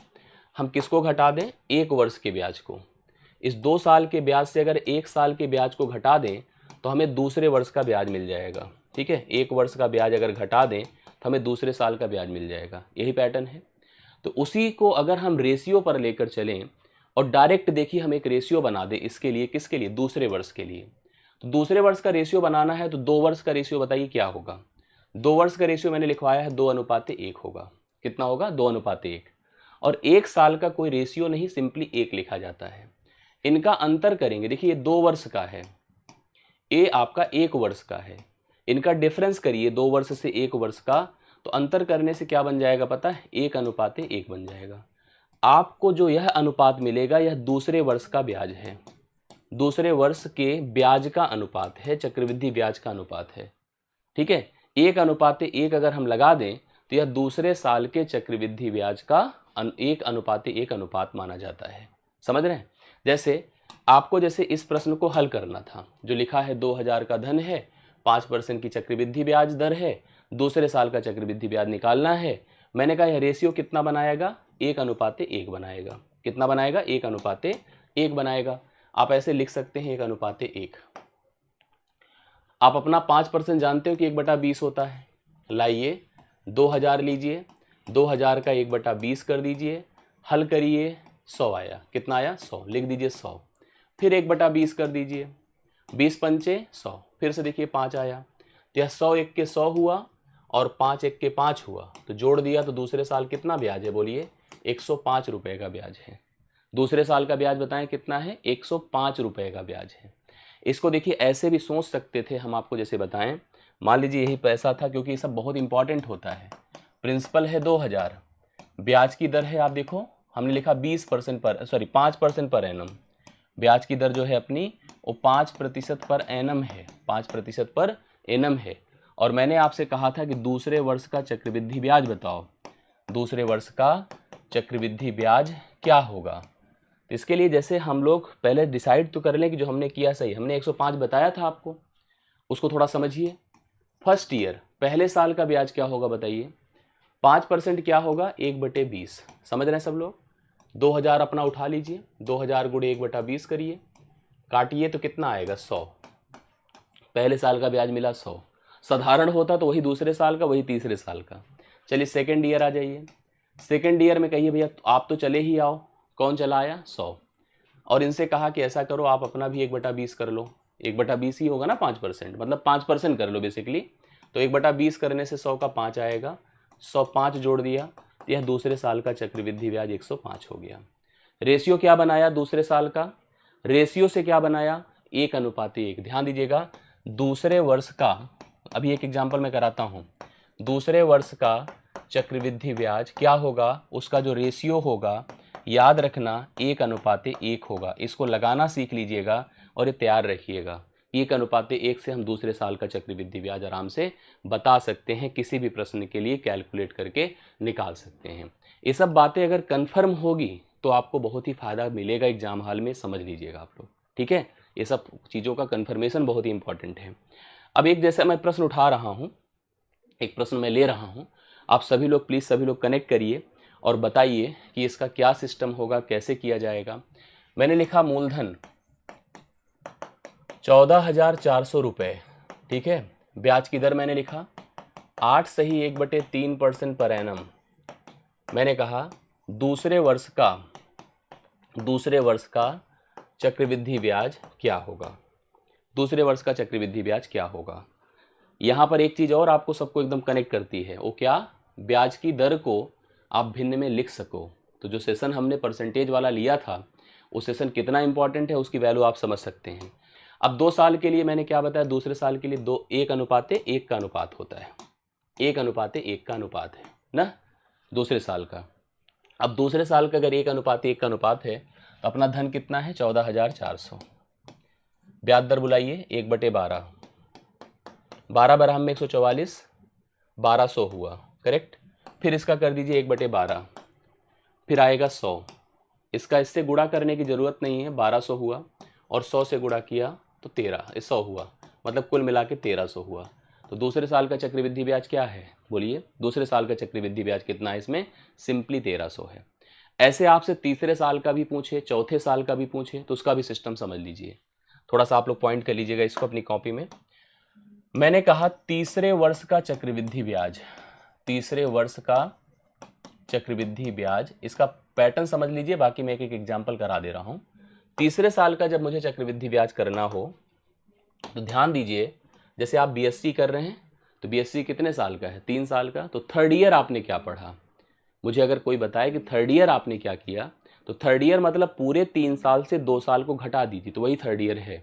हम किसको घटा दें? 1 वर्ष के ब्याज को। इस 2 साल के ब्याज से अगर 1 साल के ब्याज को घटा दें तो हमें दूसरे वर्ष का ब्याज मिल जाएगा। ठीक है, 1 वर्ष का ब्याज अगर घटा दें तो हमें दूसरे साल का ब्याज मिल जाएगा। यही पैटर्न है। तो उसी को अगर हम रेशियो पर लेकर चलें और डायरेक्ट देखिए हम एक रेशियो बना दें इसके लिए, किसके लिए? दूसरे वर्ष के लिए। तो दूसरे वर्ष का रेशियो बनाना है तो 2 वर्ष का रेशियो बताइए क्या होगा? 2 वर्ष का रेशियो मैंने लिखवाया है 2:1 होगा। कितना होगा? 2:1। और 1 साल का कोई रेशियो नहीं, सिंपली 1 लिखा जाता है। इनका अंतर करेंगे, देखिए ये 2 वर्ष का है, ए आपका 1 वर्ष का है। इनका डिफरेंस करिए 2 वर्ष से 1 वर्ष का, तो अंतर करने से क्या बन जाएगा पता है? 1:1 बन जाएगा। आपको जो यह अनुपात मिलेगा यह दूसरे वर्ष का ब्याज है, दूसरे वर्ष के ब्याज का अनुपात है, चक्रवृद्धि ब्याज का अनुपात है। ठीक है, 1:1 अगर हम लगा दें तो यह दूसरे साल के चक्रवृद्धि ब्याज का 1:1 अनुपात माना जाता है। समझ रहे हैं? जैसे आपको जैसे इस प्रश्न को हल करना था, जो लिखा है 2000 का धन है, 5% की चक्रवृद्धि ब्याज दर है, दूसरे साल का चक्रवृद्धि ब्याज निकालना है। मैंने कहा यह रेशियो कितना बनाएगा? 1:1 बनाएगा। कितना बनाएगा? 1:1 बनाएगा। आप ऐसे लिख सकते हैं 1:1। आप अपना 5% जानते हो कि 1/20 होता है। लाइए 2000 लीजिए, 2000 का 1/20 कर दीजिए, हल करिए, 100 आया। कितना आया? 100। लिख दीजिए 100। फिर 1/20 कर दीजिए, 20 पंचे 100। फिर से देखिए 5 आया। तो यह 100 1 के 100 हुआ और 5 1 के 5 हुआ, तो जोड़ दिया तो दूसरे साल कितना ब्याज है? बोलिए 105 रुपये का ब्याज है। दूसरे साल का ब्याज बताएं कितना है? 105 रुपये का ब्याज है। इसको देखिए ऐसे भी सोच सकते थे हम आपको, जैसे बताएं मान लीजिए यही पैसा था, क्योंकि ये सब बहुत इंपॉर्टेंट होता है। प्रिंसिपल है 2000, ब्याज की दर है आप देखो हमने लिखा 5% पर एनम। ब्याज की दर जो है अपनी वो 5% पर एनम है, 5% पर एनम है। और मैंने आपसे कहा था कि दूसरे वर्ष का चक्रवृद्धि ब्याज बताओ, दूसरे वर्ष का चक्रवृद्धि ब्याज क्या होगा? तो इसके लिए जैसे हम लोग पहले डिसाइड तो कर लें कि जो हमने किया सही। हमने 105 बताया था आपको, उसको थोड़ा समझिए। फर्स्ट ईयर पहले साल का ब्याज क्या होगा बताइए? 5% क्या होगा? 1/20। समझ रहे हैं सब लोग? 2000 अपना उठा लीजिए, 2000 गुणे 1/20 करिए, काटिए तो कितना आएगा 100। पहले साल का ब्याज मिला 100, साधारण होता तो वही दूसरे साल का, वही तीसरे साल का। चलिए सेकेंड ईयर आ जाइए, सेकेंड ईयर में कहिए भैया आप तो चले ही आओ, कौन चला आया 100, और इनसे कहा कि ऐसा करो आप अपना भी 1/20 कर लो, 1/20 ही होगा ना 5%, मतलब 5% कर लो बेसिकली। तो 1/20 करने से 100 का 5 आएगा, 105 जोड़ दिया, यह दूसरे साल का चक्रवृद्धि ब्याज 105 हो गया। रेशियो क्या बनाया दूसरे साल का, रेशियो से क्या बनाया 1:1। ध्यान दीजिएगा, दूसरे वर्ष का, अभी एक एग्जाम्पल मैं कराता हूँ, दूसरे वर्ष का चक्रवृद्धि ब्याज क्या होगा, उसका जो रेशियो होगा याद रखना 1:1 होगा। इसको लगाना सीख लीजिएगा और ये तैयार रखिएगा। 1:1 से हम दूसरे साल का चक्रवृद्धि ब्याज आराम से बता सकते हैं, किसी भी प्रश्न के लिए कैलकुलेट करके निकाल सकते हैं। ये सब बातें अगर कन्फर्म होगी तो आपको बहुत ही फायदा मिलेगा एग्जाम हॉल में, समझ लीजिएगा आप लोग, ठीक है। ये सब चीज़ों का कन्फर्मेशन बहुत ही इंपॉर्टेंट है। अब एक जैसे मैं प्रश्न उठा रहा हूँ, एक प्रश्न मैं ले रहा हूँ, आप सभी लोग प्लीज़ सभी लोग कनेक्ट करिए और बताइए कि इसका क्या सिस्टम होगा, कैसे किया जाएगा। मैंने लिखा मूलधन 14,400 रुपये, ठीक है। ब्याज की दर मैंने लिखा 8 सही 1/3% पर एनम। मैंने कहा दूसरे वर्ष का चक्रवृद्धि ब्याज क्या होगा, दूसरे वर्ष का चक्रवृद्धि ब्याज क्या होगा। यहाँ पर एक चीज़ और आपको सबको एकदम कनेक्ट करती है, वो क्या, ब्याज की दर को आप भिन्न में लिख सको। तो जो सेशन हमने परसेंटेज वाला लिया था, वो सेशन कितना इंपॉर्टेंट है उसकी वैल्यू आप समझ सकते हैं। अब 2 साल के लिए मैंने क्या बताया, दूसरे साल के लिए 1:1 का अनुपात होता है, 1:1 का अनुपात है ना दूसरे साल का। अब दूसरे साल का अगर 1:1 का अनुपात है तो अपना धन कितना है 14,400। ब्याज दर बुलाइए 1/12, 12 बराम में 144, 1200 हुआ, करेक्ट। फिर इसका कर दीजिए 1/12, फिर आएगा 100। इसका इससे गुणा करने की ज़रूरत नहीं है, 1200 हुआ और 100 से गुणा किया तो 100 हुआ, मतलब कुल मिला के 1300 हुआ। तो दूसरे साल का चक्रवृद्धि ब्याज क्या है, बोलिए दूसरे साल का चक्रवृद्धि ब्याज कितना है, इसमें सिंपली 1300 है। ऐसे आपसे तीसरे साल का भी पूछे, चौथे साल का भी पूछे, तो उसका भी सिस्टम समझ लीजिए। थोड़ा सा आप लोग पॉइंट कर लीजिएगा इसको अपनी कॉपी में। मैंने कहा तीसरे वर्ष का चक्रवृद्धि ब्याज, तीसरे वर्ष का चक्रवृद्धि ब्याज, इसका पैटर्न समझ लीजिए, बाकी मैं एक एक एग्जाम्पल करा दे रहा हूँ। तीसरे साल का जब मुझे चक्रवृद्धि ब्याज करना हो तो ध्यान दीजिए, जैसे आप बीएससी कर रहे हैं तो बीएससी कितने साल का है, 3 साल का। तो थर्ड ईयर आपने क्या पढ़ा, मुझे अगर कोई बताए कि थर्ड ईयर आपने क्या किया, तो थर्ड ईयर मतलब पूरे 3 साल से 2 साल को घटा दीजिए तो वही थर्ड ईयर है,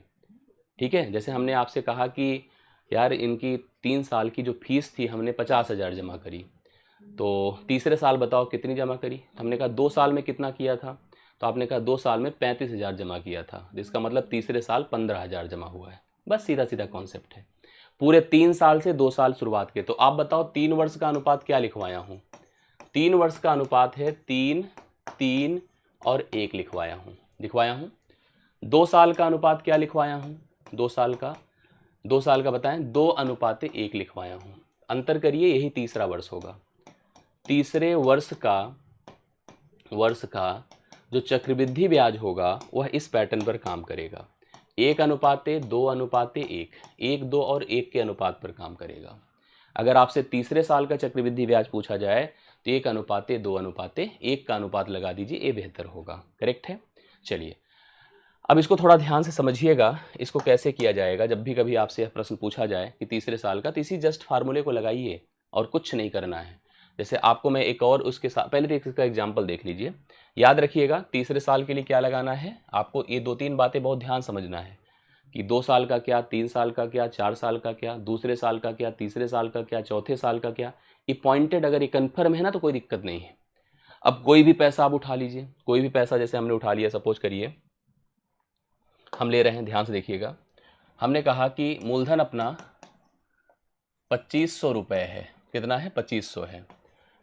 ठीक है। जैसे हमने आपसे कहा कि यार इनकी 3 साल की जो फीस थी हमने 50,000 जमा करी, तो तीसरे साल बताओ कितनी जमा करी, हमने कहा 2 साल में कितना किया था, तो आपने कहा 2 साल में 35,000 जमा किया था, जिसका मतलब तीसरे साल 15,000 जमा हुआ है। बस सीधा सीधा कॉन्सेप्ट है, पूरे 3 साल से 2 साल शुरुआत के। तो आप बताओ 3 वर्ष का अनुपात क्या लिखवाया हूँ, 3 वर्ष का अनुपात है 3, 3 और 1 लिखवाया हूँ। 2 साल का अनुपात क्या लिखवाया हूँ, 2 साल का बताएं 2:1 लिखवाया हूँ। अंतर करिए, यही तीसरा वर्ष होगा। तीसरे वर्ष का जो चक्रवृद्धि ब्याज होगा वह इस पैटर्न पर काम करेगा, 1:2:1, 1, 2 और 1 के अनुपात पर काम करेगा। अगर आपसे तीसरे साल का चक्रवृद्धि ब्याज पूछा जाए तो 1:2:1 का अनुपात लगा दीजिए, ये बेहतर होगा, करेक्ट है। चलिए अब इसको थोड़ा ध्यान से समझिएगा, इसको कैसे किया जाएगा। जब भी कभी आपसे यह प्रश्न पूछा जाए कि तीसरे साल का, तो इसी जस्ट फार्मूले को लगाइए और कुछ नहीं करना है। जैसे आपको मैं एक और उसके साथ पहले तो इसका एग्जाम्पल देख लीजिए, याद रखिएगा तीसरे साल के लिए क्या लगाना है आपको, ये 2-3 बातें बहुत ध्यान समझना है कि 2 साल का क्या, 3 साल का क्या, 4 साल का क्या, दूसरे साल का क्या, तीसरे साल का क्या, चौथे साल का क्या। ये पॉइंटेड अगर ये कन्फर्म है ना तो कोई दिक्कत नहीं है। अब कोई भी पैसा आप उठा लीजिए, कोई भी पैसा जैसे हमने उठा लिया, सपोज करिए हम ले रहे हैं, ध्यान से देखिएगा। हमने कहा कि मूलधन अपना 2500 रुपये है, कितना है 2500 है।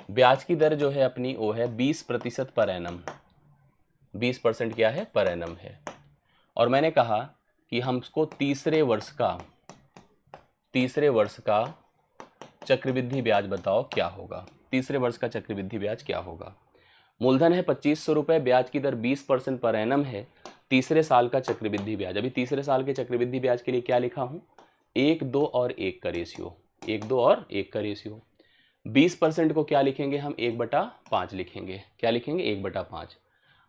ब्याज की दर जो है अपनी वो है 20% पर एनम, 20% क्या है पर एनम है। और मैंने कहा कि हमको तीसरे वर्ष का चक्रवृद्धि ब्याज बताओ क्या होगा, तीसरे वर्ष का चक्रवृद्धि ब्याज क्या होगा। मूलधन है 2500 रुपये, ब्याज की दर 20% पर एनम है, तीसरे साल का चक्रवृद्धि ब्याज। अभी तीसरे साल के चक्रवृद्धि ब्याज के लिए क्या लिखा हूँ, 1, 2 और 1 का रेशियो, 1, 2 और 1 का रेशियो। 20% को क्या लिखेंगे हम, 1/5 लिखेंगे। क्या लिखेंगे, 1/5।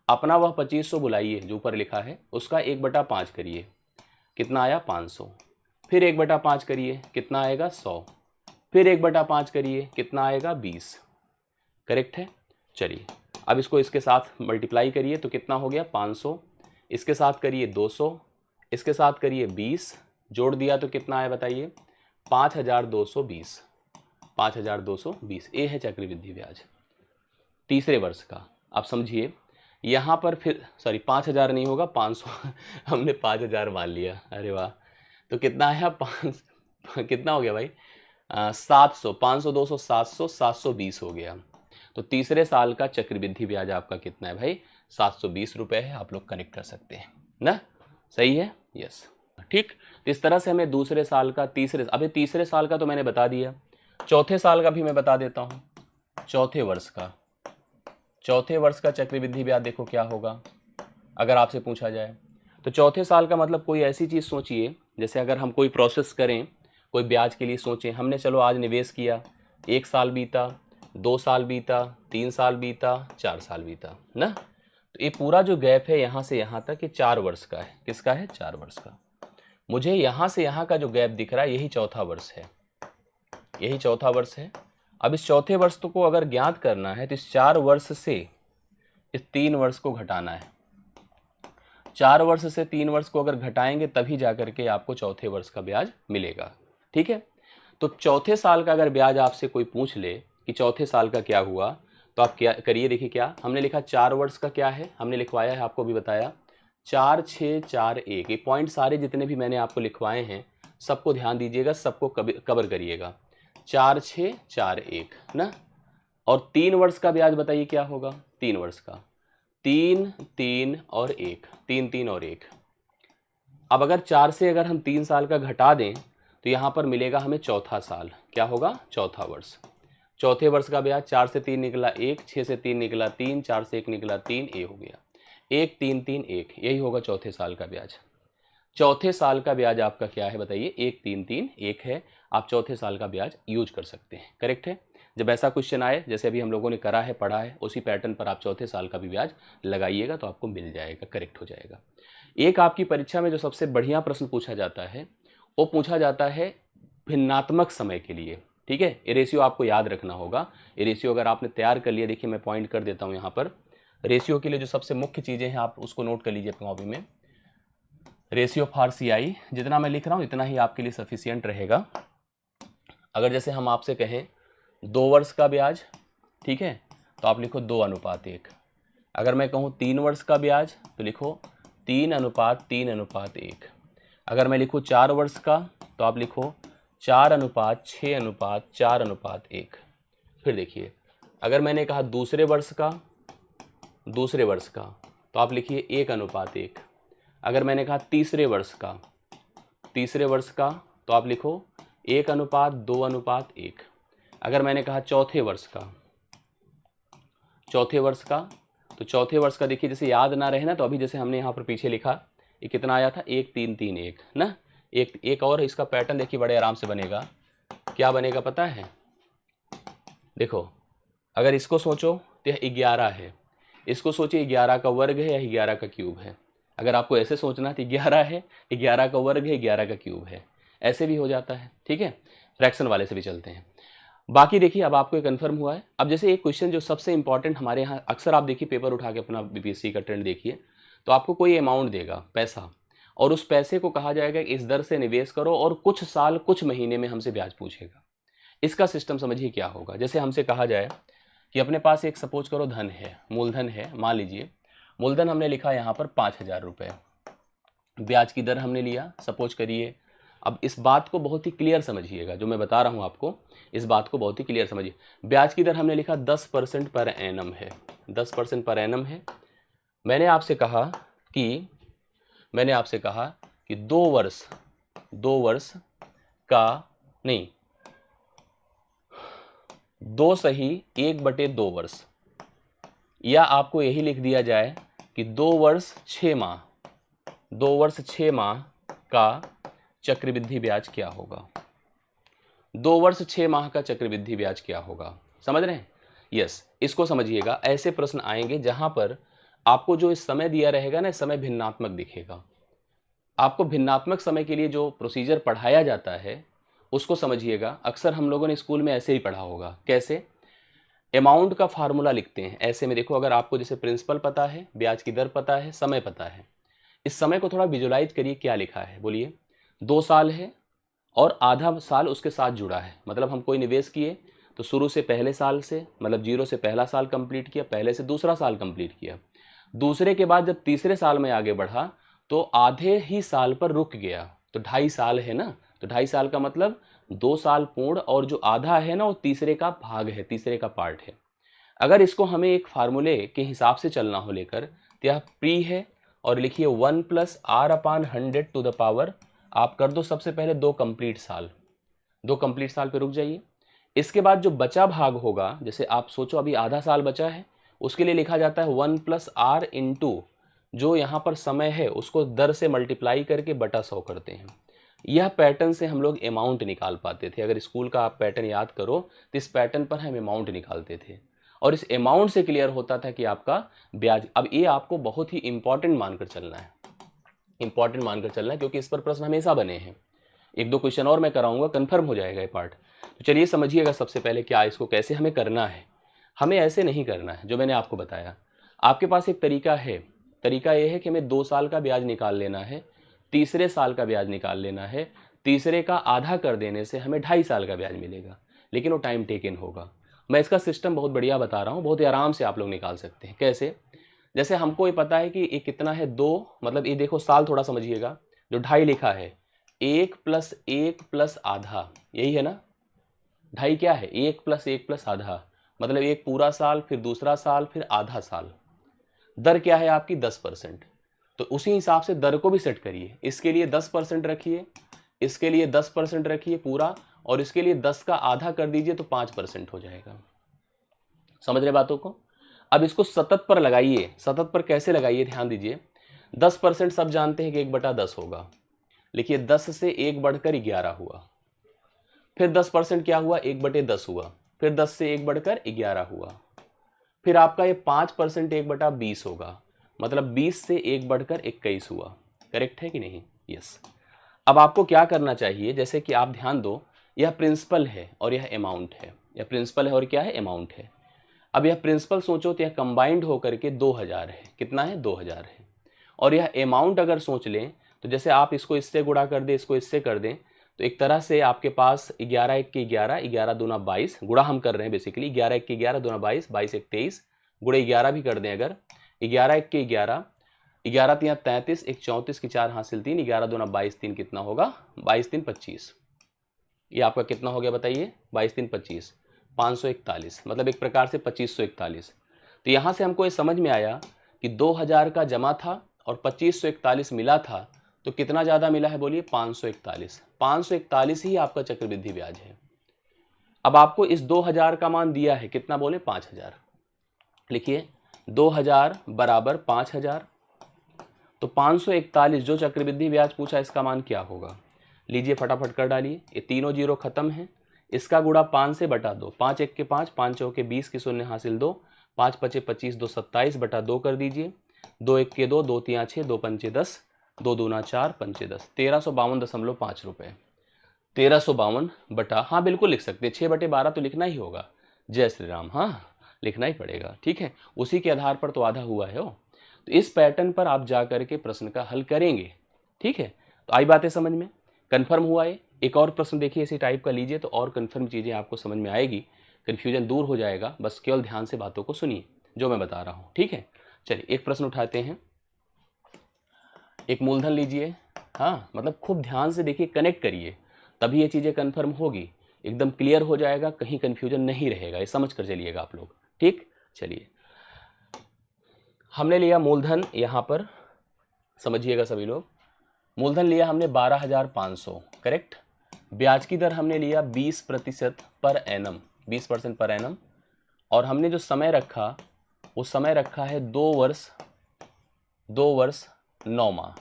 अपना वह 2500 बुलाइए जो ऊपर लिखा है, उसका 1/5 करिए, कितना आया 500। फिर 1/5 करिए, कितना आएगा 100। फिर 1/5 करिए, कितना आएगा 20। करेक्ट है। चलिए अब इसको इसके साथ मल्टीप्लाई करिए तो कितना हो गया 500, इसके साथ करिए 200, इसके साथ करिए 20, जोड़ दिया तो कितना आया बताइए, 5220। 5220 ये है चक्रवृद्धि ब्याज तीसरे वर्ष का। आप समझिए यहाँ पर फिर सॉरी 5000 नहीं होगा 500 हमने 5000 मान लिया, अरे वाह। तो कितना आया 5 कितना हो गया भाई 700, 500 200 700, 720 हो गया। तो तीसरे साल का चक्रवृद्धि ब्याज आपका कितना है भाई, 720 रुपये है। आप लोग कनेक्ट कर सकते हैं ना, सही है, यस ठीक। तो इस तरह से हमें दूसरे साल का अभी तीसरे साल का तो मैंने बता दिया, चौथे साल का भी मैं बता देता हूँ। चौथे वर्ष का चक्रवृद्धि ब्याज देखो क्या होगा अगर आपसे पूछा जाए तो। चौथे साल का मतलब कोई ऐसी चीज़ सोचिए, जैसे अगर हम कोई प्रोसेस करें, कोई ब्याज के लिए सोचें, हमने चलो आज निवेश किया, 1 साल बीता, 2 साल बीता, 3 साल बीता, 4 साल बीता ना। तो ये पूरा जो गैप है यहाँ से यहाँ तक, ये 4 वर्ष का है। किसका है, 4 वर्ष का। मुझे यहाँ से यहाँ का जो गैप दिख रहा है यही चौथा वर्ष है, यही चौथा वर्ष है। अब इस चौथे वर्ष को अगर ज्ञात करना है तो इस 4 वर्ष से इस 3 वर्ष को घटाना है। 4 वर्ष से 3 वर्ष को अगर घटाएंगे तभी जाकर के आपको चौथे वर्ष का ब्याज मिलेगा, ठीक है। तो चौथे साल का अगर ब्याज आपसे कोई पूछ ले कि चौथे साल का क्या हुआ, तो आप क्या करिए, देखिए क्या हमने लिखा, 4 वर्ष का क्या है हमने लिखवाया है, आपको भी बताया 4 6 4 1। ये पॉइंट सारे जितने भी मैंने आपको लिखवाए हैं सबको ध्यान दीजिएगा, सबको कवर करिएगा। 4 6 4 1 ना। और 3 वर्ष का ब्याज बताइए क्या होगा, 3 वर्ष का 3 3 और 1, 3 3 और 1। अब अगर 4 से अगर हम 3 साल का घटा दें तो यहाँ पर मिलेगा हमें चौथा साल, क्या होगा, चौथा वर्ष। चौथे वर्ष का ब्याज 4 से 3 निकला 1, 6 से 3 निकला 3, 4 से 1 निकला 3, ए हो गया 1 3 3 1, यही होगा चौथे साल का ब्याज। चौथे साल का ब्याज आपका क्या है बताइए, 1 3 3 1 है। आप चौथे साल का ब्याज यूज कर सकते हैं, करेक्ट है। जब ऐसा क्वेश्चन आए जैसे अभी हम लोगों ने करा है, पढ़ा है, उसी पैटर्न पर आप चौथे साल का भी ब्याज लगाइएगा तो आपको मिल जाएगा, करेक्ट हो जाएगा। एक आपकी परीक्षा में जो सबसे बढ़िया प्रश्न पूछा जाता है वो पूछा जाता है भिन्नात्मक समय के लिए, ठीक है। ये रेशियो आपको याद रखना होगा। ये रेशियो अगर आपने तैयार कर लिया, देखिए मैं पॉइंट कर देता हूँ यहाँ पर। रेशियो के लिए जो सबसे मुख्य चीज़ें हैं आप उसको नोट कर लीजिए अपनी कॉपी में। रेशियो फॉर CI जितना मैं लिख रहा हूँ इतना ही आपके लिए सफिशियंट रहेगा। अगर जैसे हम आपसे कहें 2 वर्ष का ब्याज, ठीक है, तो आप लिखो 2:1। अगर मैं कहूँ 3 वर्ष का ब्याज तो लिखो 3:3:1। अगर मैं लिखूँ 4 वर्ष का तो आप लिखो 4:6:4:1। फिर देखिए अगर मैंने कहा दूसरे वर्ष का तो आप लिखिए 1:1। अगर मैंने कहा तीसरे वर्ष का तो आप लिखो 1:2:1। अगर मैंने कहा चौथे वर्ष का तो चौथे वर्ष का देखिए जैसे याद ना रहे ना, तो अभी जैसे हमने यहाँ पर पीछे लिखा ये कितना आया था, 1 3 3 1 ना। एक और इसका पैटर्न देखिए बड़े आराम से बनेगा। क्या बनेगा पता है, देखो अगर इसको सोचो तो यह 11 है, इसको सोचिए 11 का वर्ग है या 11 का क्यूब है। अगर आपको ऐसे सोचना तो 11 है, 11 का वर्ग है, 11 का क्यूब है, ऐसे भी हो जाता है, ठीक है। फ्रैक्शन वाले से भी चलते हैं। बाकी देखिए अब आपको कन्फर्म हुआ है। अब जैसे एक क्वेश्चन जो सबसे इंपॉर्टेंट हमारे यहाँ अक्सर आप देखिए पेपर उठा के अपना BPSC का ट्रेंड देखिए, तो आपको कोई अमाउंट देगा पैसा, और उस पैसे को कहा जाएगा कि इस दर से निवेश करो और कुछ साल कुछ महीने में हमसे ब्याज पूछेगा। इसका सिस्टम समझिए क्या होगा। जैसे हमसे कहा जाए कि अपने पास एक सपोज करो धन है, मूलधन है, मान लीजिए मूलधन हमने लिखा यहाँ पर 5000 रुपये, ब्याज की दर हमने लिया सपोज करिए। अब इस बात को बहुत ही क्लियर समझिएगा, जो मैं बता रहा हूँ आपको इस बात को बहुत ही क्लियर समझिए। ब्याज की दर हमने लिखा 10% पर एनम है, 10% पर एनम है। मैंने आपसे कहा कि 2 वर्ष का नहीं, 2 सही 1/2 वर्ष, या आपको यही लिख दिया जाए कि 2 वर्ष 6 माह, 2 वर्ष 6 माह का चक्रवृद्धि ब्याज क्या होगा। 2 वर्ष 6 माह का चक्रवृद्धि ब्याज क्या होगा, समझ रहे हैं। यस, इसको समझिएगा। ऐसे प्रश्न आएंगे जहां पर आपको जो इस समय दिया रहेगा ना, समय भिन्नात्मक दिखेगा। आपको भिन्नात्मक समय के लिए जो प्रोसीजर पढ़ाया जाता है उसको समझिएगा। अक्सर हम लोगों ने स्कूल में ऐसे ही पढ़ा होगा। कैसे? अमाउंट का फार्मूला लिखते हैं ऐसे में। देखो, अगर आपको जैसे प्रिंसिपल पता है, ब्याज की दर पता है, समय पता है, इस समय को थोड़ा विजुलाइज करिए। क्या लिखा है बोलिए? 2 साल है और आधा साल उसके साथ जुड़ा है। मतलब हम कोई निवेश किए तो शुरू से पहले साल से, मतलब 0 से पहला साल कंप्लीट किया, पहले से दूसरा साल कंप्लीट किया, दूसरे के बाद जब तीसरे साल में आगे बढ़ा तो आधे ही साल पर रुक गया। तो 2.5 साल है ना, तो 2.5 साल का मतलब 2 साल पूर्ण, और जो आधा है ना वो तीसरे का भाग है, तीसरे का पार्ट है। अगर इसको हमें एक फार्मूले के हिसाब से चलना हो लेकर, तो यह प्री है और लिखिए 1 + r/100 टू द पावर, आप कर दो सबसे पहले 2 कंप्लीट साल, 2 कंप्लीट साल पे रुक जाइए। इसके बाद जो बचा भाग होगा, जैसे आप सोचो अभी आधा साल बचा है, उसके लिए लिखा जाता है 1 + r इंटू जो यहाँ पर समय है उसको दर से मल्टीप्लाई करके बटा 100 करते हैं। यह पैटर्न से हम लोग अमाउंट निकाल पाते थे। अगर स्कूल का आप पैटर्न याद करो तो इस पैटर्न पर हम अमाउंट निकालते थे और इस अमाउंट से क्लियर होता था कि आपका ब्याज। अब ये आपको बहुत ही इंपॉर्टेंट मानकर चलना है, इंपॉर्टेंट मानकर चलना है, क्योंकि इस पर प्रश्न हमेशा बने हैं। 1-2 क्वेश्चन और मैं कराऊंगा, कन्फर्म हो जाएगा ये पार्ट। तो चलिए समझिएगा सबसे पहले क्या इसको कैसे हमें करना है। हमें ऐसे नहीं करना है जो मैंने आपको बताया। आपके पास एक तरीका है, तरीका ये है कि हमें 2 साल का ब्याज निकाल लेना है, तीसरे साल का ब्याज निकाल लेना है, तीसरे का आधा कर देने से हमें 2.5 साल का ब्याज मिलेगा, लेकिन वो टाइम टेकन होगा। मैं इसका सिस्टम बहुत बढ़िया बता रहा हूँ, बहुत ही आराम से आप लोग निकाल सकते हैं। कैसे? जैसे हमको ये पता है कि ये कितना है 2, मतलब ये देखो साल थोड़ा समझिएगा, जो 2.5 लिखा है 1 + 1 + आधा, यही है ना। 2.5 क्या है? 1 + 1 + आधा, मतलब एक पूरा साल, फिर दूसरा साल, फिर आधा साल। दर क्या है आपकी? 10%। तो उसी हिसाब से दर को भी सेट करिए। इसके लिए 10% रखिए, इसके लिए 10% रखिए पूरा, और इसके लिए 10 का आधा कर दीजिए तो 5% हो जाएगा। समझ रहे बातों को? अब इसको सतत पर लगाइए। सतत पर कैसे लगाइए ध्यान दीजिए। 10% सब जानते हैं कि 1/10 होगा। लिखिए 10 से 1 बढ़कर 11 हुआ, फिर 10% क्या हुआ? 1/10 हुआ, फिर 10 से 1 बढ़कर 11 हुआ, फिर आपका ये 5% 1/20 होगा, मतलब 20 से 1 बढ़कर 21 हुआ। करेक्ट है कि नहीं? यस। अब आपको क्या करना चाहिए, जैसे कि आप ध्यान दो, यह प्रिंसिपल है और यह अमाउंट है। यह प्रिंसिपल है और क्या है? अमाउंट है। अब यह प्रिंसिपल सोचो तो यह कंबाइंड होकर के 2000 है। कितना है? 2000 है। और यह अमाउंट अगर सोच लें तो जैसे आप इसको इससे गुणा कर दें, इसको इससे कर दें, तो एक तरह से आपके पास 11 1 के 11, 11 दूना 22, गुणा हम कर रहे हैं बेसिकली, 11 1 के 11, दूना 22, 22 1 23, गुणे 11 भी कर दें अगर, 11 1 के 11, 11 3 33, 1 34 की 4 हासिल 3, 11 दूना 22, 3 कितना होगा? 22 3 25। ये आपका कितना हो गया बताइए? 22 3 25, 541, मतलब एक प्रकार से 2541। तो यहाँ से हमको ये समझ में आया कि 2000 का जमा था और 2541 मिला था, तो कितना ज़्यादा मिला है बोलिए? 541। 541 ही आपका चक्रवृद्धि ब्याज है। अब आपको इस 2000 का मान दिया है, कितना बोले? 5000। लिखिए 2000 बराबर 5000, तो 541 जो चक्रवृद्धि ब्याज पूछा इसका मान क्या होगा? लीजिए फटाफट कर डालिए। ये तीनों जीरो खत्म है, इसका गुणा 5 से बटा 2, 5 1 के 5, 5 4 के 20 की शून्य हासिल 2, 5 5 25, 2 27 बटा 2 कर दीजिए, 2 1 के 2, 2 3 6, 2 5 10, 2 दूना 4, 5 10, 1352.5 रुपये। 1352 बटा, हाँ बिल्कुल लिख सकते हैं, 6/12 तो लिखना ही होगा। जय श्री राम, हाँ लिखना ही पड़ेगा, ठीक है, उसी के आधार पर तो आधा हुआ है वो। तो इस पैटर्न पर आप जा करके प्रश्न का हल करेंगे, ठीक है। तो आई बातें समझ में? कन्फर्म हुआ ये? एक और प्रश्न देखिए इसी टाइप का लीजिए तो और कन्फर्म चीज़ें आपको समझ में आएगी, कन्फ्यूजन दूर हो जाएगा। बस केवल ध्यान से बातों को सुनिए जो मैं बता रहा हूँ, ठीक है। चलिए एक प्रश्न उठाते हैं। एक मूलधन लीजिए, हाँ मतलब खूब ध्यान से देखिए, कनेक्ट करिए, तभी ये चीज़ें कन्फर्म होगी, एकदम क्लियर हो जाएगा, कहीं कन्फ्यूजन नहीं रहेगा, ये समझ कर चलिएगा आप लोग, ठीक। चलिए हमने लिया मूलधन, यहाँ पर समझिएगा सभी लोग, मूलधन लिया हमने 12,500, करेक्ट। ब्याज की दर हमने लिया 20% पर एनम, 20% पर एनम, और हमने जो समय रखा उस समय रखा है 2 वर्ष 9 माह,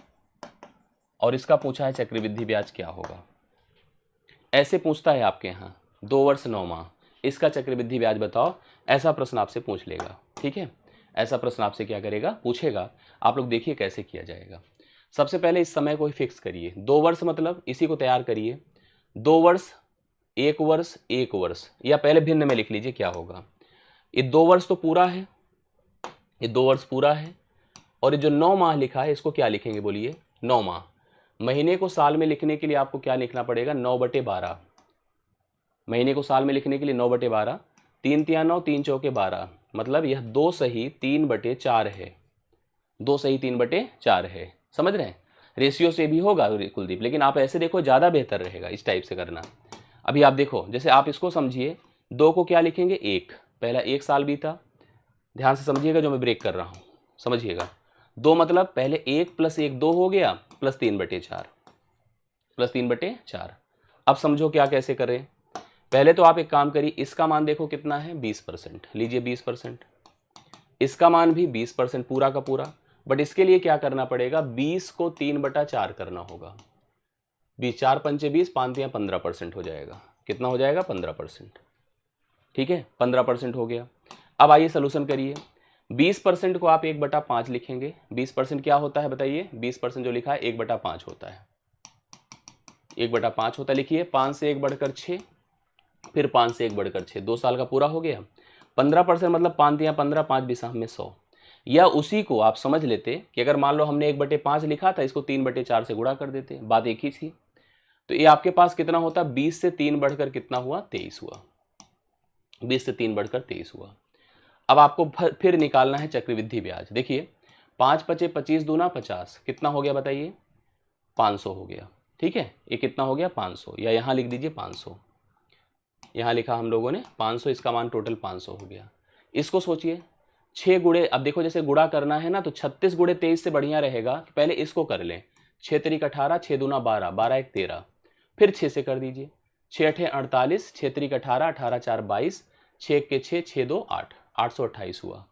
और इसका पूछा है चक्रवृद्धि ब्याज क्या होगा। ऐसे पूछता है आपके यहाँ 2 वर्ष 9 माह, इसका चक्रवृद्धि ब्याज बताओ, ऐसा प्रश्न आपसे पूछ लेगा। ठीक है, ऐसा प्रश्न आपसे क्या करेगा, पूछेगा। आप लोग देखिए कैसे किया जाएगा। सबसे पहले इस समय को ही फिक्स करिए। 2 वर्ष मतलब इसी को तैयार करिए। 2 वर्ष 1 वर्ष 1 वर्ष, या पहले भिन्न में लिख लीजिए क्या होगा। ये 2 वर्ष तो पूरा है, ये 2 वर्ष पूरा है, और ये जो 9 माह लिखा है इसको क्या लिखेंगे बोलिए, 9 माह। महीने को साल में लिखने के लिए आपको क्या लिखना पड़ेगा, 9/12। महीने को साल में लिखने के लिए 9/12, 3 तिया 9, 3 चौके 12, मतलब यह 2 सही 3/4 है। 2 सही 3/4 है, समझ रहे हैं। रेशियो से भी होगा कुलदीप, लेकिन आप ऐसे देखो ज़्यादा बेहतर रहेगा इस टाइप से करना। अभी आप देखो, जैसे आप इसको समझिए, 2 को क्या लिखेंगे 1, पहला 1 साल बीता। ध्यान से समझिएगा जो मैं ब्रेक कर रहा हूँ, समझिएगा। 2 मतलब पहले 1 + 1 2 हो गया, प्लस 3/4, प्लस 3/4। अब समझो क्या कैसे करें। पहले तो आप एक काम करिए, इसका मान देखो कितना है 20%, लीजिए 20%। इसका मान भी 20% पूरा का पूरा, बट इसके लिए क्या करना पड़ेगा, 20 को 3/4 करना होगा। 20 4 पंचे 20, 5 तिया 15% हो जाएगा। कितना हो जाएगा, 15%। ठीक है, 15% हो गया। अब आइए सोल्यूशन करिए। 20% को आप 1/5 लिखेंगे। 20% क्या होता है बताइए, 20% जो लिखा है 1/5 होता है। 1/5 होता है, लिखिए। 5 से 1 बढ़कर 6, फिर 5 से 1 बढ़कर 6, 2 साल का पूरा हो गया। 15% मतलब 5 तिया 15, 5 बिसा में 100। या उसी को आप समझ लेते कि अगर मान लो हमने 1/5 लिखा था, इसको 3/4 से गुणा कर देते, बात एक ही थी। तो ये आपके पास कितना होता, 20 से 3 बढ़कर कितना हुआ, 23 हुआ। 20 से 3 बढ़कर 23 हुआ। अब आपको फिर निकालना है चक्रवृद्धि ब्याज। देखिए 5 × 25 दूना 50, कितना हो गया बताइए, 500 हो गया। ठीक है, ये कितना हो गया, 500, या यहाँ लिख दीजिए 500। यहाँ लिखा हम लोगों ने 500, इसका मान टोटल 500 हो गया। इसको सोचिए 6 गुणे, अब देखो जैसे गुणा करना है ना, तो 36 × 23 से बढ़िया रहेगा कि पहले इसको कर लें। 6 × 3 = 18, 6 दूना 12, 12 × 1 = 13, फिर 6 से कर दीजिए। 6 × 8 = 48, 6 × 3 = 18, 18 × 4 = 22, 6 × 1 = 6, 6 × 2 = 8, 828 हुआ।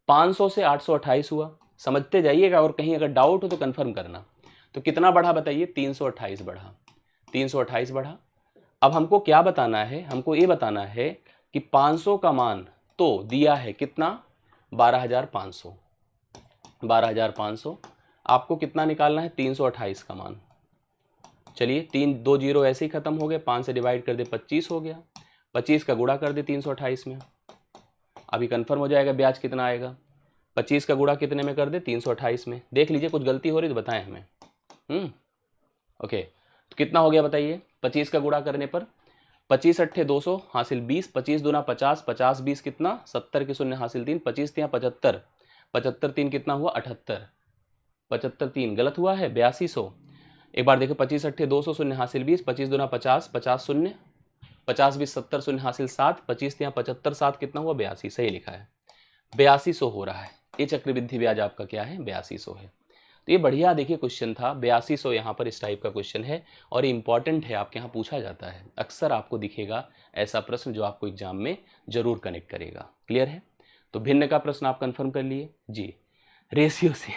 500 से 828 हुआ। समझते जाइएगा, और कहीं अगर डाउट हो तो कंफर्म करना। तो कितना बढ़ा बताइए, 328 बढ़ा। 328 बढ़ा। अब हमको क्या बताना है, हमको ये बताना है कि 500 का मान तो दिया है कितना, 12,500। 12,500। आपको कितना निकालना है, 328 का मान। चलिए 3 2 0 ऐसे ही खत्म हो गए। 5 से डिवाइड कर दे 25 हो गया। 25 का गुणा कर दे 328 में। अभी कंफर्म हो जाएगा ब्याज कितना आएगा। 25 का गुणा कितने में कर दे, 328 में। देख लीजिए कुछ गलती हो रही तो बताएं हमें। ओके, तो कितना हो गया बताइए, 25 का गुणा करने पर 25 × 8 = 200 हासिल 20, 25 दूना 50, 50 20 कितना, 70 के शून्य हासिल 3, 25 तिया 75, 75 3 कितना हुआ, 78, 75 3 गलत हुआ है, 8200। एक बार देखो 25 × 8 = 200, शून्य हासिल 20, 25 दूना 50, 50 शून्य, 50 20 70, शून्य हासिल 7, 25 तिया 75, 7 कितना हुआ, 82। सही लिखा है, 8200 हो रहा है। ये चक्रवृद्धि ब्याज आपका क्या है, 8200 है। तो ये बढ़िया देखिए क्वेश्चन था, 8200 यहाँ पर इस टाइप का क्वेश्चन है, और ये इंपॉर्टेंट है, आपके यहाँ पूछा जाता है। अक्सर आपको दिखेगा ऐसा प्रश्न जो आपको एग्जाम में जरूर कनेक्ट करेगा। क्लियर है। तो भिन्न का प्रश्न आप कंफर्म कर लिए जी। रेशियो से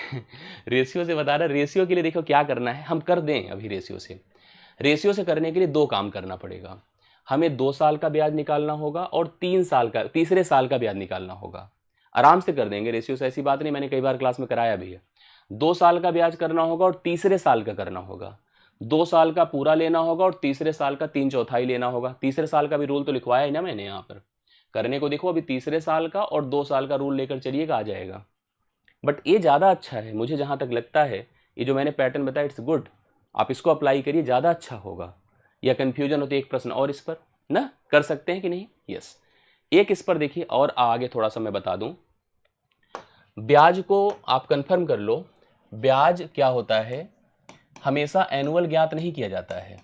रेशियो से बता रहा, रेशियो के लिए देखो क्या करना है, हम कर दें अभी। रेशियो से करने के लिए 2 काम करना पड़ेगा। हमें 2 साल का ब्याज निकालना होगा और 3 साल का, तीसरे साल का ब्याज निकालना होगा। आराम से कर देंगे रेशियो से, ऐसी बात नहीं, मैंने कई बार क्लास में कराया भी है। 2 साल का ब्याज करना होगा और तीसरे साल का करना होगा। 2 साल का पूरा लेना होगा और तीसरे साल का 3/4 लेना होगा। तीसरे साल का भी रूल तो लिखवाया है ना मैंने यहाँ पर, करने को देखो। अभी तीसरे साल का और 2 साल का रूल लेकर चलिएगा, आ जाएगा। बट ये ज़्यादा अच्छा है मुझे जहाँ तक लगता है, ये जो मैंने पैटर्न बताया इट्स गुड, आप इसको अप्लाई करिए, ज़्यादा अच्छा होगा। या कन्फ्यूजन होती है, एक प्रश्न और इस पर ना कर सकते हैं कि नहीं, यस। एक इस पर देखिए, और आगे थोड़ा सा मैं बता दूं, ब्याज को आप कंफर्म कर लो। ब्याज क्या होता है, हमेशा एनुअल ज्ञात नहीं किया जाता है।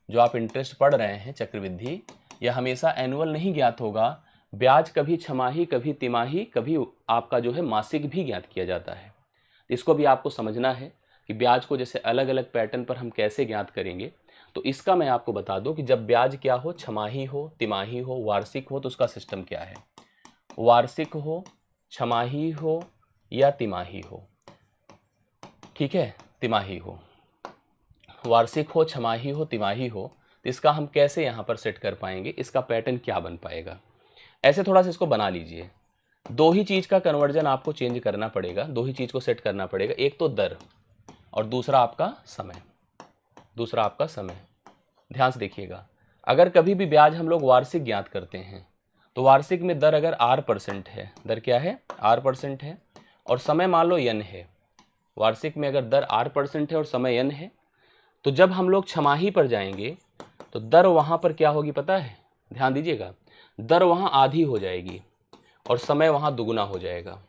जो आप इंटरेस्ट पढ़ रहे हैं चक्रवृद्धि, यह हमेशा एनुअल नहीं ज्ञात होगा। ब्याज कभी छमाही, कभी तिमाही, कभी आपका जो है मासिक भी ज्ञात किया जाता है। इसको भी आपको समझना है कि ब्याज को जैसे अलग अलग पैटर्न पर हम कैसे ज्ञात करेंगे। तो इसका मैं आपको बता दूं कि जब ब्याज क्या हो, छमाही हो, तिमाही हो, वार्षिक हो, तो उसका सिस्टम क्या है। वार्षिक हो छमाही हो या तिमाही हो, ठीक है, तिमाही हो, वार्षिक हो, छमाही हो, तिमाही हो, तो इसका हम कैसे यहाँ पर सेट कर पाएंगे, इसका पैटर्न क्या बन पाएगा। ऐसे थोड़ा सा इसको बना लीजिए। दो ही चीज़ का कन्वर्जन आपको चेंज करना पड़ेगा, दो ही चीज़ को सेट करना पड़ेगा, एक तो दर और दूसरा आपका समय, दूसरा आपका समय। ध्यान से देखिएगा, अगर कभी भी ब्याज हम लोग वार्षिक ज्ञात करते हैं तो वार्षिक में दर अगर R% है, दर क्या है, R% है, और समय मान लो n है। वार्षिक में अगर दर R% है और समय n है, तो जब हम लोग छमाही पर जाएंगे तो दर वहाँ पर क्या होगी पता है, ध्यान दीजिएगा, दर वहाँ आधी हो जाएगी और समय वहाँ दुगुना हो जाएगा।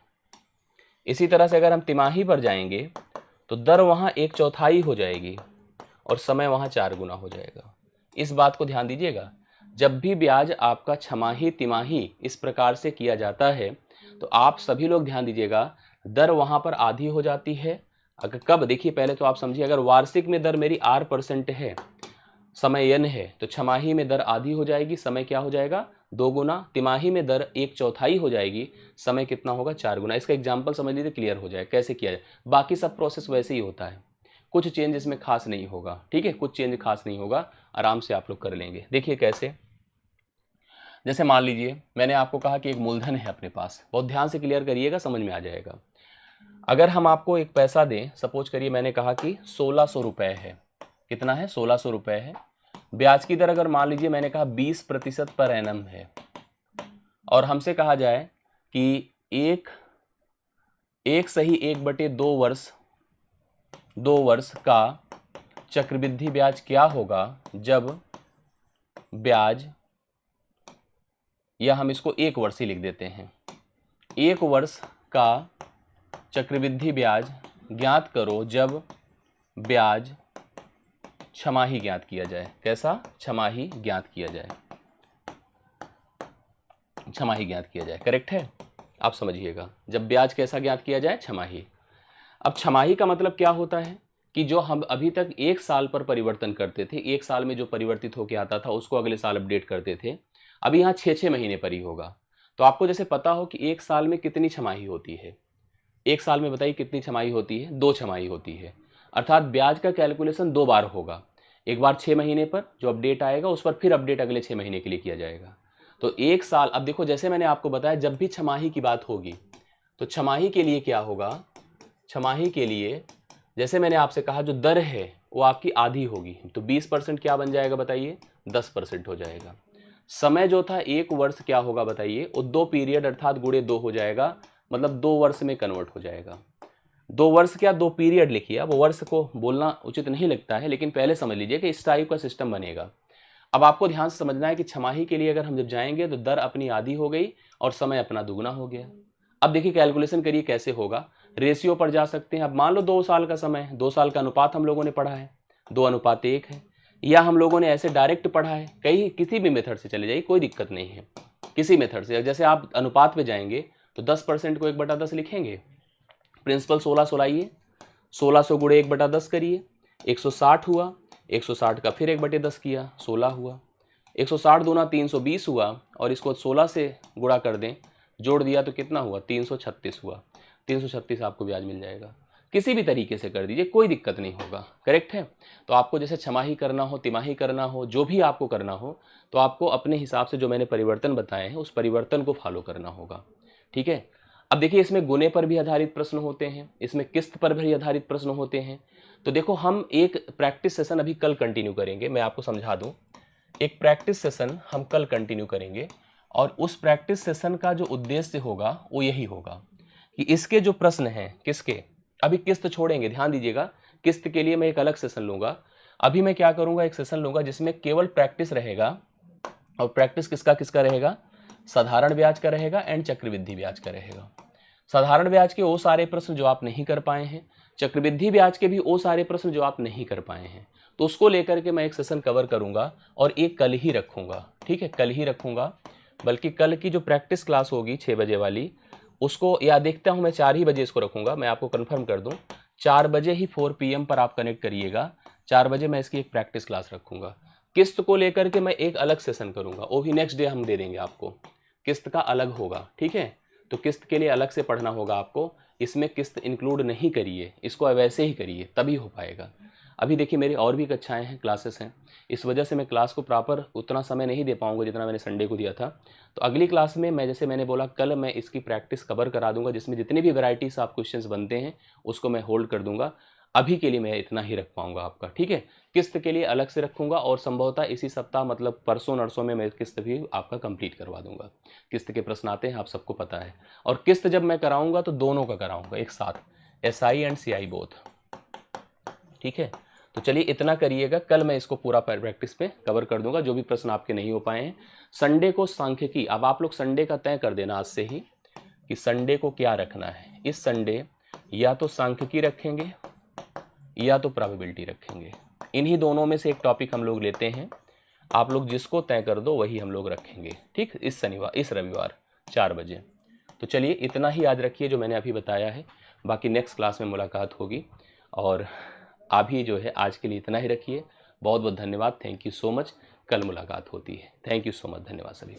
इसी तरह से अगर हम तिमाही पर जाएंगे तो दर वहाँ 1/4 हो जाएगी और समय वहाँ 4 गुना हो जाएगा। इस बात को ध्यान दीजिएगा, जब भी ब्याज आपका छमाही तिमाही इस प्रकार से किया जाता है तो आप सभी लोग ध्यान दीजिएगा, दर वहाँ पर आधी हो जाती है। अगर कब, देखिए पहले तो आप समझिए, अगर वार्षिक में दर मेरी R% है, समय n है, तो छमाही में दर आधी हो जाएगी, समय क्या हो जाएगा, 2 गुना, तिमाही में दर 1/4 हो जाएगी, समय कितना होगा, 4 गुना। इसका एग्जाम्पल समझ लीजिए, क्लियर हो जाए कैसे किया जाए। बाकी सब प्रोसेस वैसे ही होता है, कुछ चेंज इसमें खास नहीं होगा, ठीक है, कुछ चेंज खास नहीं होगा, आराम से आप लोग कर लेंगे। देखिए कैसे, जैसे मान लीजिए मैंने आपको कहा कि एक मूलधन है अपने पास, बहुत ध्यान से क्लियर करिएगा, समझ में आ जाएगा। अगर हम आपको एक पैसा दें, सपोज करिए मैंने कहा कि 1600 रुपये है, कितना है, 1600 रुपये है। ब्याज की दर अगर मान लीजिए मैंने कहा 20% पर एनम है, और हमसे कहा जाए कि एक सही 1/2 वर्ष का चक्रवृद्धि ब्याज क्या होगा जब ब्याज, या हम इसको 1 वर्ष ही लिख देते हैं, 1 वर्ष का चक्रवृद्धि ब्याज ज्ञात करो जब ब्याज छमाही ज्ञात किया जाए। कैसा, छमाही ज्ञात किया जाए, छमाही ज्ञात किया जाए, करेक्ट है। आप समझिएगा, जब ब्याज कैसा ज्ञात किया जाए, छमाही। अब छमाही का मतलब क्या होता है कि जो हम अभी तक 1 साल पर परिवर्तन करते थे, 1 साल में जो परिवर्तित होकर आता था उसको अगले साल अपडेट करते थे, अभी यहाँ 6 महीने पर ही होगा। तो आपको जैसे पता हो कि 1 साल में कितनी छमाही होती है, 1 साल में बताइए कितनी छमाही होती है, 2 छमाही होती है, अर्थात ब्याज का कैलकुलेशन 2 बार होगा, एक बार 6 महीने पर जो अपडेट आएगा उस पर फिर अपडेट अगले 6 महीने के लिए किया जाएगा। तो 1 साल, अब देखो जैसे मैंने आपको बताया, जब भी छमाही की बात होगी तो छमाही के लिए क्या होगा, छमाही के लिए जैसे मैंने आपसे कहा जो दर है वो आपकी आधी होगी, तो 20% क्या बन जाएगा बताइए, 10% हो जाएगा। समय जो था 1 वर्ष क्या होगा बताइए, वो 2 पीरियड अर्थात गुणे 2 हो जाएगा, मतलब 2 वर्ष में कन्वर्ट हो जाएगा। 2 वर्ष क्या, 2 पीरियड लिखिए, अब वर्ष को बोलना उचित नहीं लगता है, लेकिन पहले समझ लीजिए कि इस टाइप का सिस्टम बनेगा। अब आपको ध्यान से समझना है कि छमाही के लिए अगर हम जब जाएंगे तो दर अपनी आधी हो गई और समय अपना दुगुना हो गया। अब देखिए कैलकुलेशन करिए कैसे होगा, रेशियो पर जा सकते हैं। अब मान लो 2 साल का समय है, 2 साल का अनुपात हम लोगों ने पढ़ा है, 2:1 है, या हम लोगों ने ऐसे डायरेक्ट पढ़ा है, कहीं किसी भी मेथड से चले जाइए, कोई दिक्कत नहीं है, किसी मेथड से। जैसे आप अनुपात पे जाएंगे तो 10% को 1/10 लिखेंगे, प्रिंसिपल 16 लाइए, 1600 गुणे 1/10 करिए, 160 हुआ, 160 का फिर 1/10 किया, 16 हुआ, 160 दूना 320 हुआ, और इसको 16 से गुणा कर दें, जोड़ दिया तो कितना हुआ, 336 हुआ, 336 आपको ब्याज मिल जाएगा। किसी भी तरीके से कर दीजिए, कोई दिक्कत नहीं होगा, करेक्ट है। तो आपको जैसे छमाही करना हो, तिमाही करना हो, जो भी आपको करना हो, तो आपको अपने हिसाब से जो मैंने परिवर्तन बताए हैं उस परिवर्तन को फॉलो करना होगा, ठीक है। अब देखिए इसमें गुने पर भी आधारित प्रश्न होते हैं, इसमें किस्त पर भी आधारित प्रश्न होते हैं। तो देखो हम एक प्रैक्टिस सेशन अभी कल कंटिन्यू करेंगे, मैं आपको समझा दूं, एक प्रैक्टिस सेशन हम कल कंटिन्यू करेंगे, और उस प्रैक्टिस सेशन का जो उद्देश्य होगा वो यही होगा कि इसके जो प्रश्न हैं, किसके, अभी किस्त छोड़ेंगे, ध्यान दीजिएगा, किस्त के लिए मैं एक अलग सेशन लूंगा। अभी मैं क्या करूंगा, एक सेशन लूंगा जिसमें केवल प्रैक्टिस रहेगा, और प्रैक्टिस किसका किसका रहेगा, साधारण ब्याज का रहेगा एंड चक्रवृद्धि ब्याज का रहेगा। साधारण ब्याज के वो सारे प्रश्न जो आप नहीं कर पाए हैं, चक्रवृद्धि ब्याज के भी वो सारे प्रश्न जो आप नहीं कर पाए हैं, तो उसको लेकर के मैं एक सेशन कवर करूंगा, और एक कल ही रखूंगा, ठीक है, कल ही रखूंगा। बल्कि कल की जो प्रैक्टिस क्लास होगी 6 बजे वाली, उसको, या देखता हूं मैं 4 ही बजे इसको रखूंगा, मैं आपको कंफर्म कर दूं 4 बजे ही 4 PM पर आप कनेक्ट करिएगा, 4 बजे मैं इसकी एक प्रैक्टिस क्लास रखूंगा। किस्त को लेकर के मैं एक अलग सेशन करूंगा, वो भी नेक्स्ट डे हम दे देंगे आपको, किस्त का अलग होगा, ठीक है। तो किस्त के लिए अलग से पढ़ना होगा आपको, इसमें किस्त इंक्लूड नहीं करिए, इसको वैसे ही करिए तभी हो पाएगा। अभी देखिए मेरी और भी कक्षाएं हैं, क्लासेस हैं, इस वजह से मैं क्लास को प्रॉपर उतना समय नहीं दे पाऊंगा जितना मैंने संडे को दिया था। तो अगली क्लास में मैं, जैसे मैंने बोला, कल मैं इसकी प्रैक्टिस कवर करा दूंगा, जिसमें जितनी भी वैरायटीज आप क्वेश्चंस बनते हैं उसको मैं होल्ड कर दूंगा। अभी के लिए मैं इतना ही रख पाऊंगा आपका, ठीक है। किस्त के लिए अलग से रखूंगा और संभवतः इसी सप्ताह मतलब परसों नरसों में मैं किस्त भी आपका कंप्लीट करवा दूंगा। किस्त के प्रश्न आते हैं, आप सबको पता है। और किस्त जब मैं कराऊंगा तो दोनों का कराऊंगा एक साथ, SI एंड CI बोथ, ठीक है। तो चलिए इतना करिएगा, कल मैं इसको पूरा प्रैक्टिस पे कवर कर दूंगा, जो भी प्रश्न आपके नहीं हो पाए हैं। संडे को सांख्यिकी, अब आप लोग संडे का तय कर देना आज से ही कि संडे को क्या रखना है। इस संडे या तो सांख्यिकी रखेंगे या तो प्रोबेबिलिटी रखेंगे, इन्हीं दोनों में से एक टॉपिक हम लोग लेते हैं। आप लोग जिसको तय कर दो वही हम लोग रखेंगे, ठीक, इस रविवार 4 बजे। तो चलिए इतना ही याद रखिए जो मैंने अभी बताया है, बाकी नेक्स्ट क्लास में मुलाकात होगी। और अभी जो है आज के लिए इतना ही रखिए। बहुत बहुत धन्यवाद, थैंक यू सो मच। कल मुलाकात होती है। थैंक यू सो मच, धन्यवाद सभी।